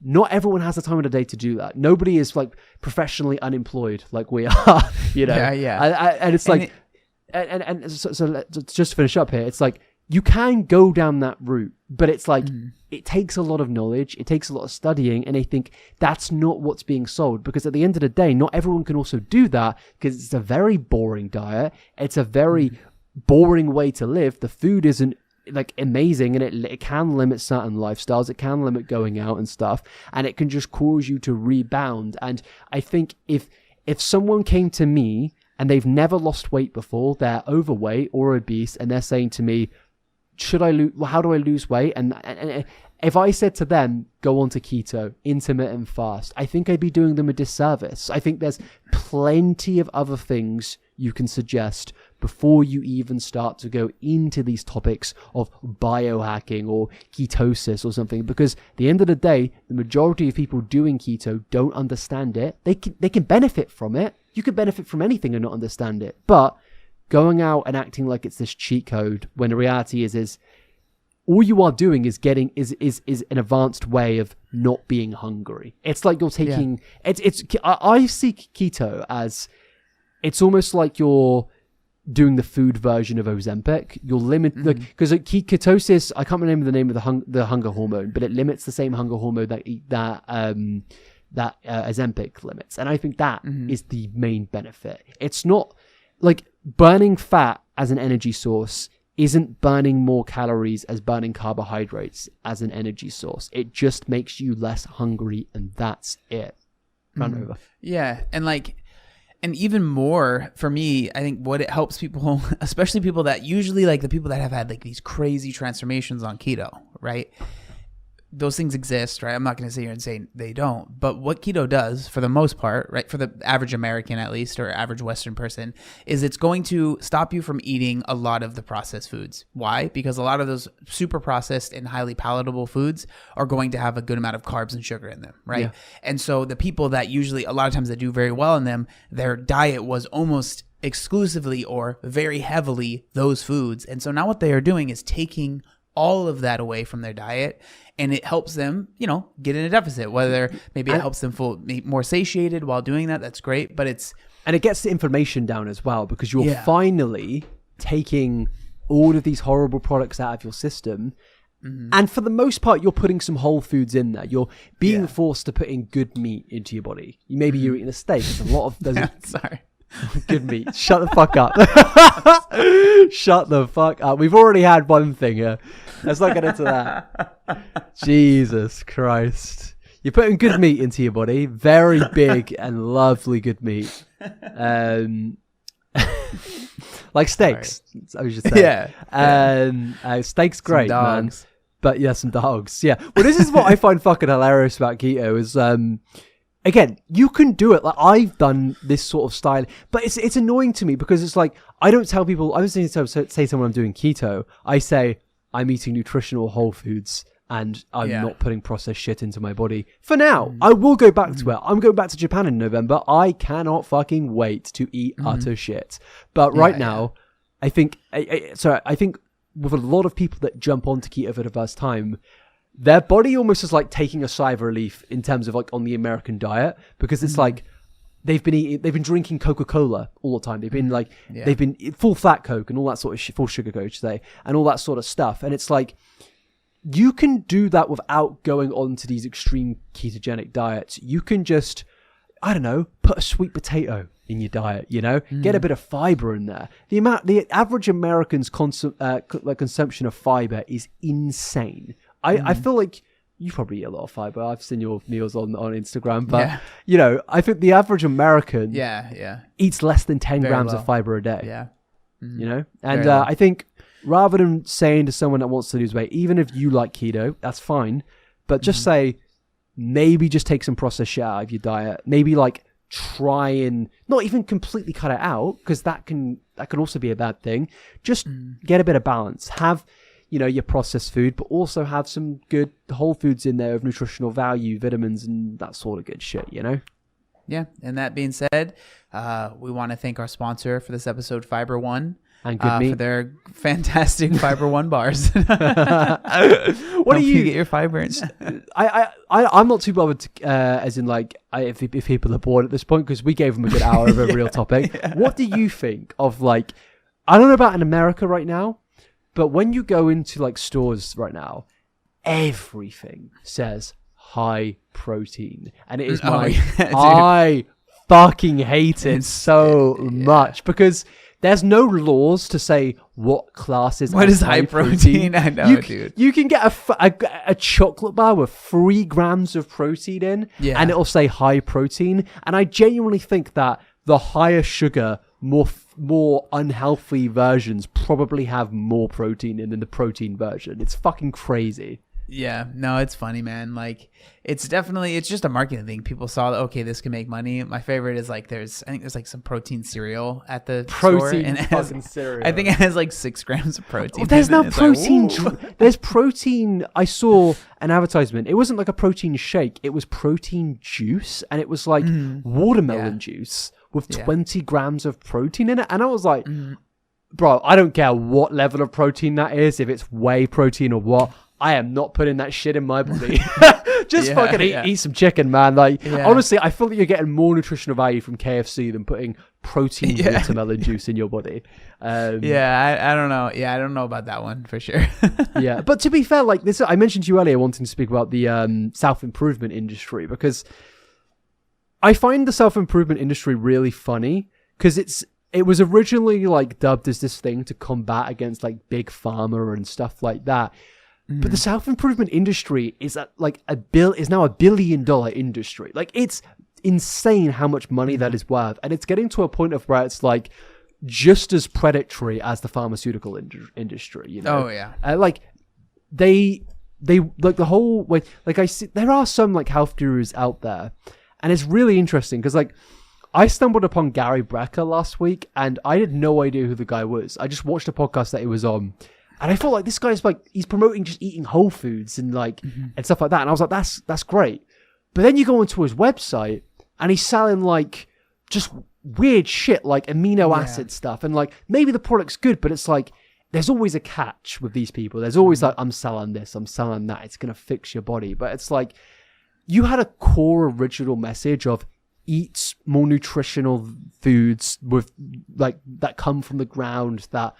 not everyone has the time of the day to do that. Nobody is like professionally unemployed like we are, you know? Yeah. And it's like, so let's just finish up here. It's like, you can go down that route, but it's like, it takes a lot of knowledge. It takes a lot of studying. And I think that's not what's being sold, because at the end of the day, not everyone can also do that because it's a very boring diet. It's a very boring way to live. The food isn't like amazing, and it can limit certain lifestyles. It can limit going out and stuff, and it can just cause you to rebound. And I think if someone came to me and they've never lost weight before, they're overweight or obese, and they're saying to me, how do I lose weight? And if I said to them, go on to keto, intermittent fast, I think I'd be doing them a disservice. I think there's plenty of other things you can suggest before you even start to go into these topics of biohacking or ketosis or something, because at the end of the day, the majority of people doing keto don't understand it. They can benefit from it. You can benefit from anything and not understand it. But going out and acting like it's this cheat code, when the reality is all you are doing is getting is an advanced way of not being hungry. It's like you're taking I see keto as, it's almost like you're doing the food version of Ozempic. You're because ketosis, I can't remember the name of the hunger hormone, but it limits the same hunger hormone that Ozempic limits. And I think that is the main benefit. It's not like burning fat as an energy source isn't burning more calories as burning carbohydrates as an energy source. It just makes you less hungry, and that's it. Run over. Yeah, and even more for me, I think what it helps people, especially people that usually like the people that have had like these crazy transformations on keto, right? Those things exist, right? I'm not going to sit here and say they don't, but what keto does for the most part, right, for the average American at least, or average Western person, is it's going to stop you from eating a lot of the processed foods. Why? Because a lot of those super processed and highly palatable foods are going to have a good amount of carbs and sugar in them, right? Yeah. And so the people that usually, a lot of times that do very well in them, their diet was almost exclusively or very heavily those foods. And so now what they are doing is taking all of that away from their diet, and it helps them, get in a deficit. Whether maybe it helps them feel more satiated while doing that, that's great. But it gets the inflammation down as well, because you're finally taking all of these horrible products out of your system. And for the most part, you're putting some whole foods in there. You're being forced to put in good meat into your body. Maybe you're eating a steak. There's a lot of sorry. Good meat. Shut the fuck up. Shut the fuck up. We've already had one thing here. Let's not get into that. Jesus Christ. You're putting good meat into your body. Very big and lovely good meat. Like steaks, I was just saying. Yeah. Steak's great, man. But yeah, some dogs. Yeah. Well, this is what I find fucking hilarious about keto is again, you can do it. Like I've done this sort of style, but it's annoying to me because it's like I don't tell people. I was saying to say someone I'm doing keto. I say I'm eating nutritional whole foods and I'm not putting processed shit into my body for now. I will go back to it. I'm going back to Japan in November. I cannot fucking wait to eat utter shit. But right now, I think I think with a lot of people that jump onto keto for the first time, their body almost is like taking a sigh of relief in terms of like on the American diet, because it's like they've been drinking Coca-Cola all the time. They've been like they've been full fat Coke and all that sort of full sugar Coke today and all that sort of stuff. And it's like you can do that without going on to these extreme ketogenic diets. You can just, I don't know, put a sweet potato in your diet, you know, get a bit of fiber in there. The average American's consumption of fiber is insane. I feel like you probably eat a lot of fiber. I've seen your meals on Instagram, but you know, I think the average American eats less than 10 grams of fiber a day. Yeah. You know, and I think rather than saying to someone that wants to lose weight, even if you like keto, that's fine, but just say maybe just take some processed shit out of your diet. Maybe like try and not even completely cut it out, because that can also be a bad thing. Just get a bit of balance. Have, you know, your processed food, but also have some good whole foods in there of nutritional value, vitamins and that sort of good shit, you know? Yeah. And that being said, we want to thank our sponsor for this episode, Fiber One, and Good Meat, for their fantastic Fiber One bars. What do you get your fiber in? I'm not too bothered to, as in like if people are bored at this point, because we gave them a good hour of a real topic. What do you think of, like, I don't know about in America right now, but when you go into like stores right now, everything says high protein, and it is I fucking hate it so much, because there's no laws to say what classes. What is high protein? I know, dude. You can get a chocolate bar with 3 grams of protein in, and it'll say high protein. And I genuinely think that the higher sugar, more unhealthy versions probably have more protein in than the protein version. It's fucking crazy. Yeah, no, it's funny, man. Like, it's just a marketing thing. People saw that, okay, this can make money. My favorite is like, I think there's like some protein cereal at the store, and cereal. I think it has like 6 grams of protein. Oh, there's no protein. There's protein. I saw an advertisement. It wasn't like a protein shake. It was protein juice, and it was like watermelon juice with 20 grams of protein in it. And I was like, bro, I don't care what level of protein that is, if it's whey protein or what. I am not putting that shit in my body. Just fucking eat some chicken, man. Like, honestly, I feel that you're getting more nutritional value from KFC than putting protein watermelon juice in your body. I don't know. Yeah, I don't know about that one for sure. Yeah, but to be fair, like this, I mentioned to you earlier wanting to speak about the self-improvement industry, because I find the self-improvement industry really funny, because it was originally like dubbed as this thing to combat against like big pharma and stuff like that. But the self-improvement industry is now a $1 billion industry. Like, it's insane how much money that is worth. And it's getting to a point of where it's like just as predatory as the pharmaceutical industry, you know? Oh, yeah. Like, they like the whole way, like I see, there are some like health gurus out there, and it's really interesting because like I stumbled upon Gary Brecker last week, and I had no idea who the guy was. I just watched a podcast that he was on. And I felt like this guy's like, he's promoting just eating whole foods and like, and stuff like that. And I was like, that's great. But then you go onto his website and he's selling like just weird shit, like amino acid stuff. And like, maybe the product's good, but it's like, there's always a catch with these people. There's always like, I'm selling this, I'm selling that. It's going to fix your body. But it's like, you had a core original message of eat more nutritional foods with like that come from the ground, that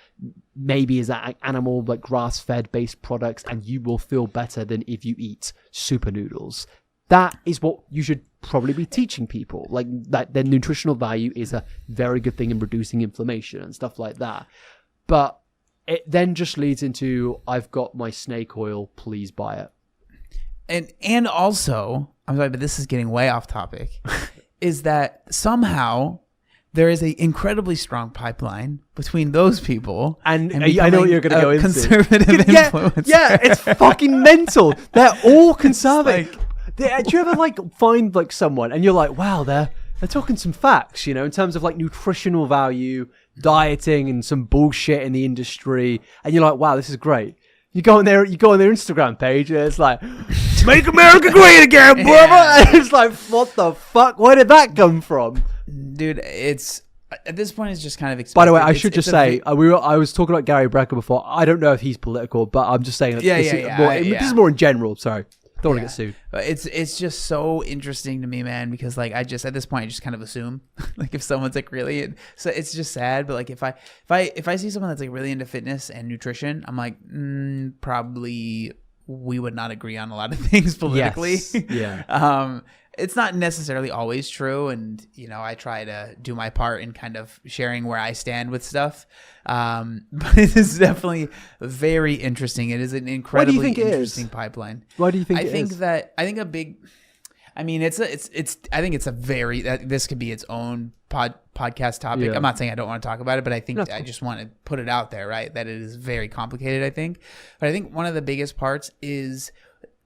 maybe is that animal, like grass-fed based products, and you will feel better than if you eat super noodles. That is what you should probably be teaching people, like that their nutritional value is a very good thing in reducing inflammation and stuff like that. But it then just leads into, I've got my snake oil, please buy it. And also, I'm sorry, but this is getting way off topic. Is that somehow there is an incredibly strong pipeline between those people and I know what you're going to go into. Conservative influence. Yeah, it's fucking mental. They're all conservative. Do you ever like find like someone and you're like, wow, they're talking some facts, in terms of like nutritional value, dieting, and some bullshit in the industry, and you're like, wow, this is great. You go on their Instagram page, and it's like, "Make America Great Again, brother." And it's like, what the fuck? Where did that come from, dude? It's at this point, it's just kind of expected. By the way, I should just say, I was talking about Gary Brecker before. I don't know if he's political, but I'm just saying. This is more in general. Sorry. Don't want to get sued. It's just so interesting to me, man, because like at this point I just kind of assume like if someone's like really so it's just sad, but like if I see someone that's like really into fitness and nutrition, I'm like probably we would not agree on a lot of things politically. Yes. Yeah. It's not necessarily always true, and I try to do my part in kind of sharing where I stand with stuff. But it is definitely very interesting. It is an incredibly interesting pipeline. Why do you think? I think a big. I mean, I think it's a very this could be its own podcast topic. Yeah. I'm not saying I don't want to talk about it, but I think I just want to put it out there, right? That it is very complicated. I think, but I think one of the biggest parts is,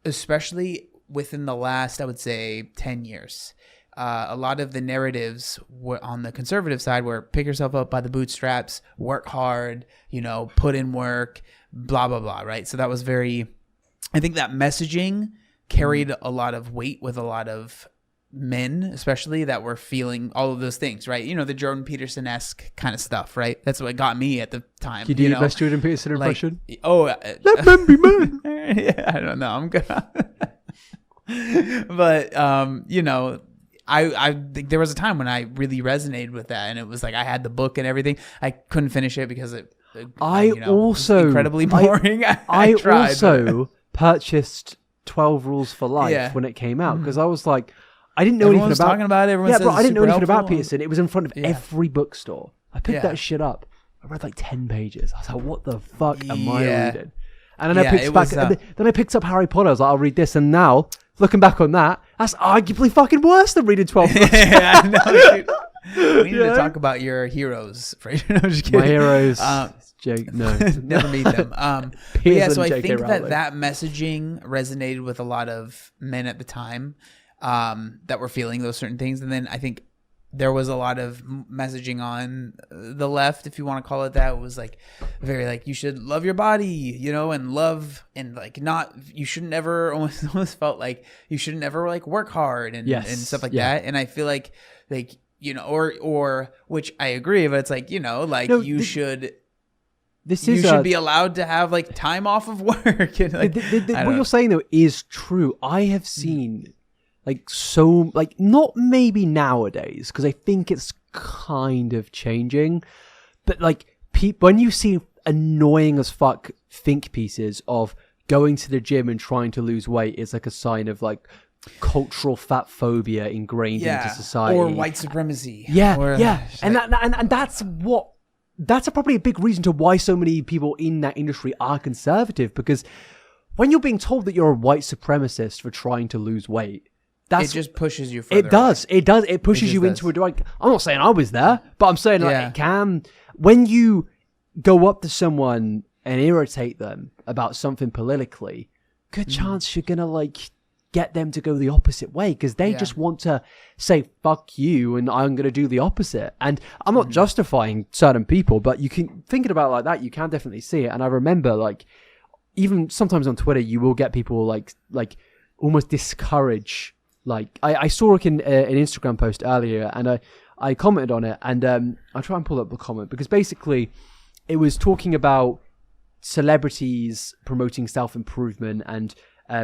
especially within the last, I would say, 10 years. A lot of the narratives were on the conservative side were pick yourself up by the bootstraps, work hard, put in work, blah, blah, blah, right? So that was I think that messaging carried a lot of weight with a lot of men, especially, that were feeling all of those things, right? the Jordan Peterson-esque kind of stuff, right? That's what got me at the time. Can you do your best Jordan Peterson impression? Let men be men. Yeah, I don't know. I'm good. But I think there was a time when I really resonated with that, and it was like I had the book and everything. I couldn't finish it because it was incredibly boring. I tried, also purchased 12 Rules for Life when it came out, because I was like, I didn't know anything about talking about it. Everyone says but I didn't know anything helpful. about Peterson. It was in front of every bookstore. I picked that shit up. I read like 10 pages. I was like, what the fuck am I reading? And then I picked up Harry Potter. I was like, I'll read this. And now, looking back on that, that's arguably fucking worse than reading 12 books. Yeah, I know, dude. We need to talk about your heroes, Fraser. No, I'm just kidding. My heroes. Jake, no. Never meet them. So I think that messaging resonated with a lot of men at the time that were feeling those certain things. And then I think there was a lot of messaging on the left, if you want to call it that. It was like very like, you should love your body, and love, and like not, you shouldn't ever, almost felt like you shouldn't ever like work hard and stuff like that. And I feel like or which I agree, but it's like, you should be allowed to have like time off of work. And like, what you're saying though is true. I have seen not maybe nowadays, because I think it's kind of changing, but like when you see annoying as fuck think pieces of going to the gym and trying to lose weight is like a sign of like cultural fat phobia ingrained into society, or white supremacy. And that's probably a big reason to why so many people in that industry are conservative, because when you're being told that you're a white supremacist for trying to lose weight, it just pushes you further. It does. It pushes you into a direct. I'm not saying I was there, but I'm saying it can. When you go up to someone and irritate them about something politically, good chance you're gonna like get them to go the opposite way, because they just want to say fuck you and I'm gonna do the opposite. And I'm not justifying certain people, but you can thinking about it like that, you can definitely see it. And I remember like even sometimes on Twitter you will get people like almost discourage. Like I saw like an Instagram post earlier, and I commented on it, and I'll try and pull up the comment, because basically it was talking about celebrities promoting self-improvement and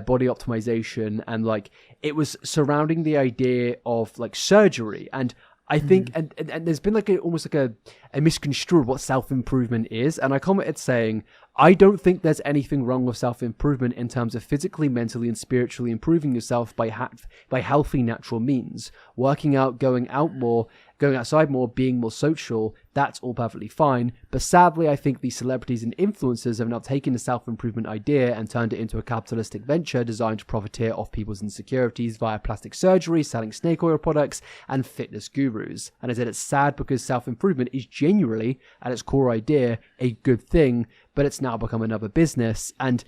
body optimization, and like it was surrounding the idea of like surgery. And I think and there's been like almost like a misconstrued what self-improvement is, and I commented saying, I don't think there's anything wrong with self-improvement in terms of physically, mentally, and spiritually improving yourself by healthy, natural means. Working out, going outside more, being more social, that's all perfectly fine. But sadly, I think these celebrities and influencers have now taken the self-improvement idea and turned it into a capitalistic venture designed to profiteer off people's insecurities via plastic surgery, selling snake oil products, and fitness gurus. And I said it's sad because self-improvement is genuinely, at its core idea, a good thing, but it's now become another business. And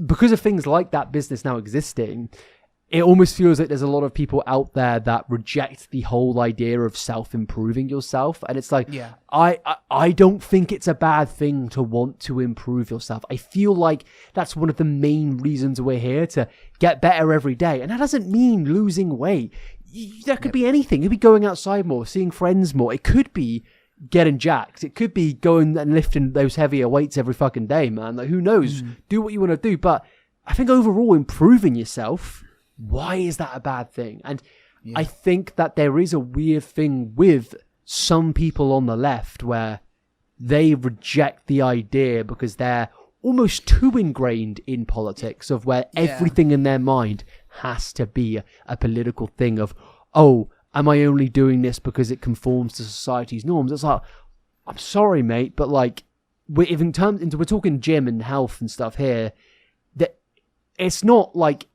because of things like that business now existing, it almost feels like there's a lot of people out there that reject the whole idea of self-improving yourself. And it's like, I don't think it's a bad thing to want to improve yourself. I feel like that's one of the main reasons we're here, to get better every day. And that doesn't mean losing weight. That could be anything. It could be going outside more, seeing friends more. It could be getting jacked. It could be going and lifting those heavier weights every fucking day, man. Like, who knows? Do what you want to do. But I think overall, improving yourself, why is that a bad thing? And I think that there is a weird thing with some people on the left where they reject the idea because they're almost too ingrained in politics, of where everything in their mind has to be a political thing of, oh, am I only doing this because it conforms to society's norms? It's like, I'm sorry, mate, but like, we're talking gym and health and stuff here, that it's not like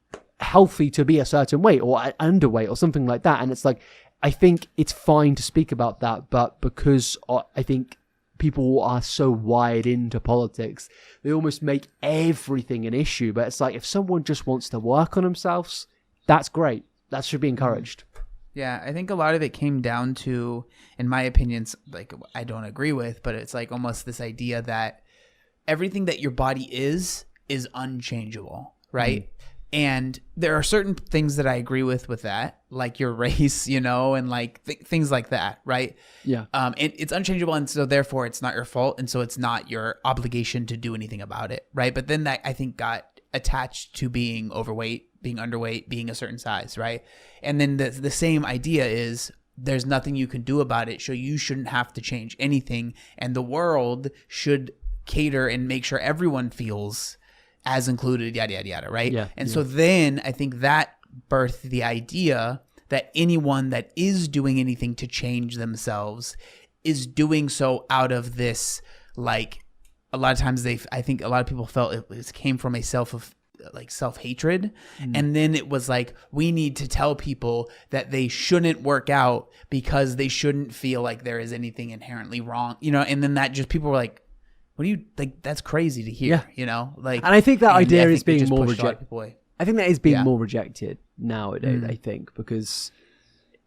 healthy to be a certain weight or underweight or something like that. And it's like, I think it's fine to speak about that, but because I think people are so wired into politics, they almost make everything an issue. But it's like, if someone just wants to work on themselves, that's great. That should be encouraged. Yeah, I think a lot of it came down to, in my opinion, like, I don't agree with, but it's like almost this idea that everything that your body is unchangeable, right? And there are certain things that I agree with that, like your race, you know, and like things like that, right? Yeah. It's unchangeable, and so therefore it's not your fault, and so it's not your obligation to do anything about it, right? But then that, I think, got attached to being overweight, being underweight, being a certain size, right? And then the same idea is there's nothing you can do about it, so you shouldn't have to change anything, and the world should cater and make sure everyone feels as included, yada, yada, yada, right? Yeah. And so then I think that birthed the idea that anyone that is doing anything to change themselves is doing so out of this, like, a lot of times I think a lot of people felt it came from a self-hatred. And then it was like, we need to tell people that they shouldn't work out because they shouldn't feel like there is anything inherently wrong, you know? And then that just, people were like, what do you like? That's crazy to hear, you know. Like, and I think that idea is being more rejected. I think that is being Yeah. more rejected nowadays. I think because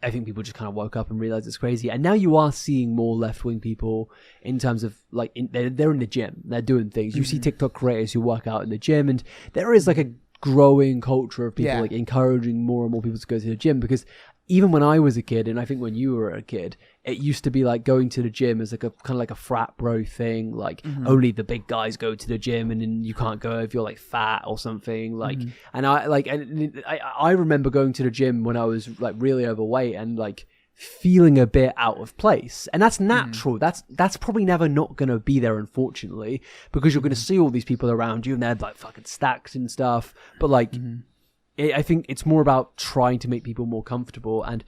I think people just kind of woke up and realized it's crazy, and now you are seeing more left-wing people in terms of like they're in the gym, they're doing things. You see TikTok creators who work out in the gym, and there is like a growing culture of people like encouraging more and more people to go to the gym, because even when I was a kid, and I think when you were a kid, it used to be like going to the gym as like a kind of like a frat bro thing. Like only the big guys go to the gym, and then you can't go if you're like fat or something. Like, and I remember going to the gym when I was like really overweight and like feeling a bit out of place, and that's natural. That's probably never not gonna be there, unfortunately, because you're gonna see all these people around you and they're like fucking stacks and stuff. But like. I think it's more about trying to make people more comfortable, and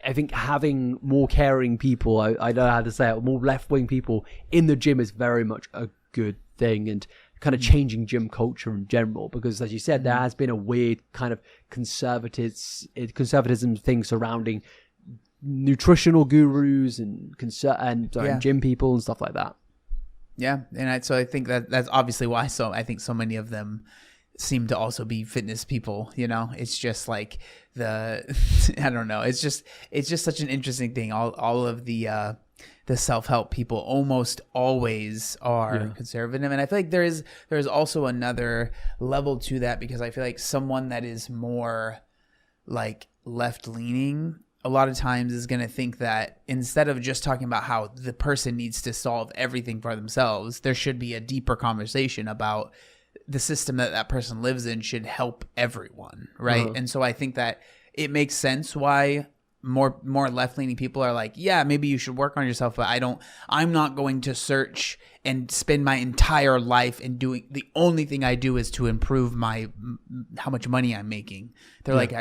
I think having more caring people, I don't know how to say it, more left-wing people in the gym is very much a good thing, and kind of changing gym culture in general, because as you said, there has been a weird kind of conservatism thing surrounding nutritional gurus and gym people and stuff like that. Yeah, and so I think that's obviously why I think so many of them seem to also be fitness people, you know. It's just like I don't know, it's just such an interesting thing. All of the self-help people almost always are conservative, and I feel like there's also another level to that, because I feel like someone that is more like left-leaning a lot of times is going to think that instead of just talking about how the person needs to solve everything for themselves, there should be a deeper conversation about the system that person lives in should help everyone, right? And so I think that it makes sense why more left-leaning people are like, yeah, maybe you should work on yourself, but I'm not going to search and spend my entire life in doing, the only thing I do is to improve how much money I'm making. They're like,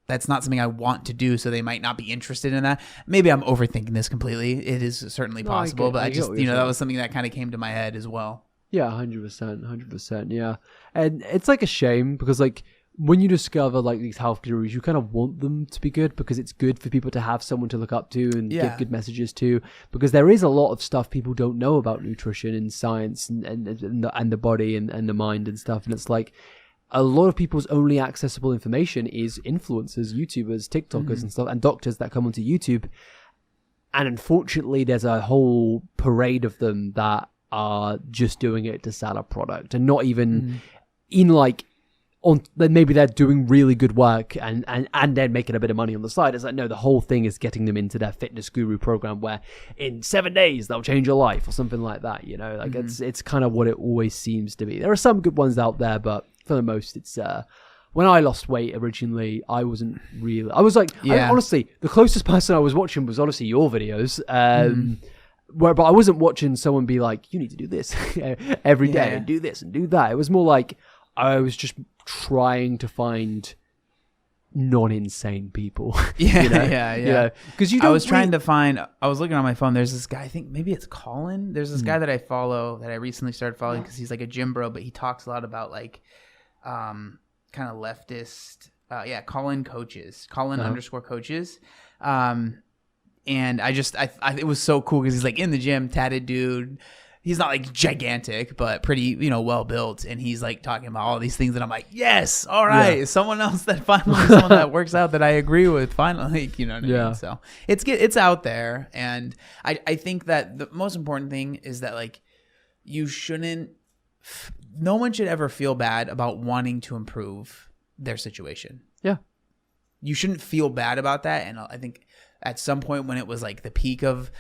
that's not something I want to do, so they might not be interested in that. Maybe I'm overthinking this completely. It is certainly possible, but I just, that was something that kind of came to my head as well. Yeah, 100%, yeah. And it's like a shame, because like when you discover like these health gurus, you kind of want them to be good, because it's good for people to have someone to look up to and give good messages to, because there is a lot of stuff people don't know about nutrition and science and the body and the mind and stuff. And it's like, a lot of people's only accessible information is influencers, YouTubers, TikTokers and stuff, and doctors that come onto YouTube. And unfortunately, there's a whole parade of them that are just doing it to sell a product and not even in like, maybe they're doing really good work and then making a bit of money on the side. It's like, no, the whole thing is getting them into their fitness guru program where in 7 days they'll change your life or something like that, you know. Like it's kind of what it always seems to be. There are some good ones out there, but for the most, it's when I lost weight originally, I wasn't really, I was like, honestly, the closest person I was watching was honestly your videos. But I wasn't watching someone be like, you need to do this every day and do this and do that. It was more like I was just trying to find non-insane people. Yeah. Because I was trying to find, I was looking on my phone. There's this guy, I think maybe it's Colin. There's this guy that I follow that I recently started following because he's like a gym bro, but he talks a lot about like kind of leftist, Colin _ coaches. And I it was so cool because he's like in the gym, tatted dude. He's not like gigantic, but pretty, well built. And he's like talking about all these things that I'm like, yes, all right. Someone else that someone that works out that I agree with finally, you know what I mean? So it's out there. And I think that the most important thing is that like no one should ever feel bad about wanting to improve their situation. Yeah. You shouldn't feel bad about that. And I think at some point when it was like the peak of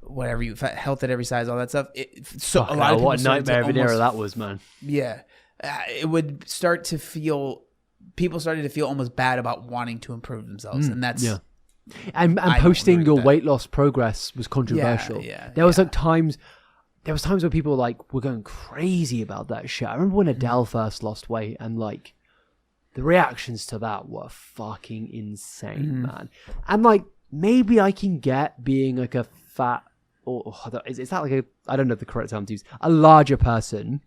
whatever health at every size, all that stuff. A lot of people what a nightmare of an era that was, man. Yeah, it would people started to feel almost bad about wanting to improve themselves, and that's and posting your weight loss progress was controversial. There was times where people were going crazy about that shit. I remember when Adele first lost weight, and like the reactions to that were fucking insane, man. And like maybe I can get being like a fat, or is that like I don't know the correct term to use, a larger person,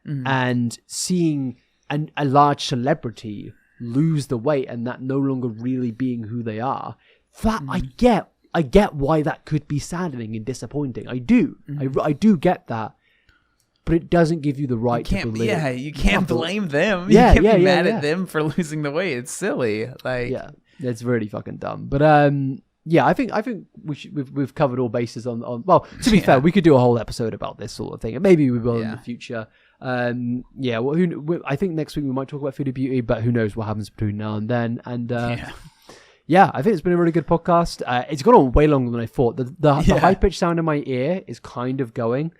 and seeing a large celebrity lose the weight and that no longer really being who they are. That I get why that could be saddening and disappointing. I do. I do get that. But it doesn't give you the right to believe. Yeah, you can't blame them. You can't be mad at them for losing the weight. It's silly. It's really fucking dumb. But I think we've covered all bases on. Well, to be fair, we could do a whole episode about this sort of thing, and maybe we will in the future. Well, I think next week we might talk about food and beauty, but who knows what happens between now and then. And I think it's been a really good podcast. It's gone on way longer than I thought. The high pitched sound in my ear is kind of going.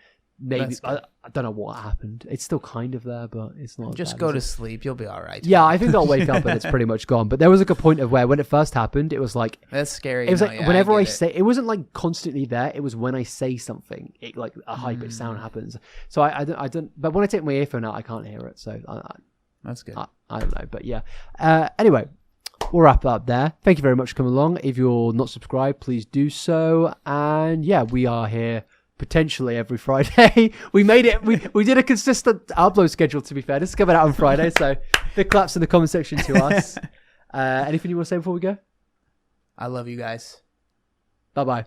Maybe I don't know what happened. It's still kind of there, but it's not. Just go to sleep. You'll be all right. Yeah, I think I'll wake up and it's pretty much gone. But there was like a point of where when it first happened, it was like that's scary. It was like whenever I say, it wasn't like constantly there. It was when I say something, it like a high pitched sound happens. So I don't. But when I take my earphone out, I can't hear it. So that's good. I don't know, but yeah. Anyway. We'll wrap it up there. Thank you very much for coming along. If you're not subscribed, please do so. And we are here potentially every Friday. We made it. We did a consistent upload schedule, to be fair. This is coming out on Friday, so big claps in the comment section to us. Anything you want to say before we go? I love you guys. Bye-bye.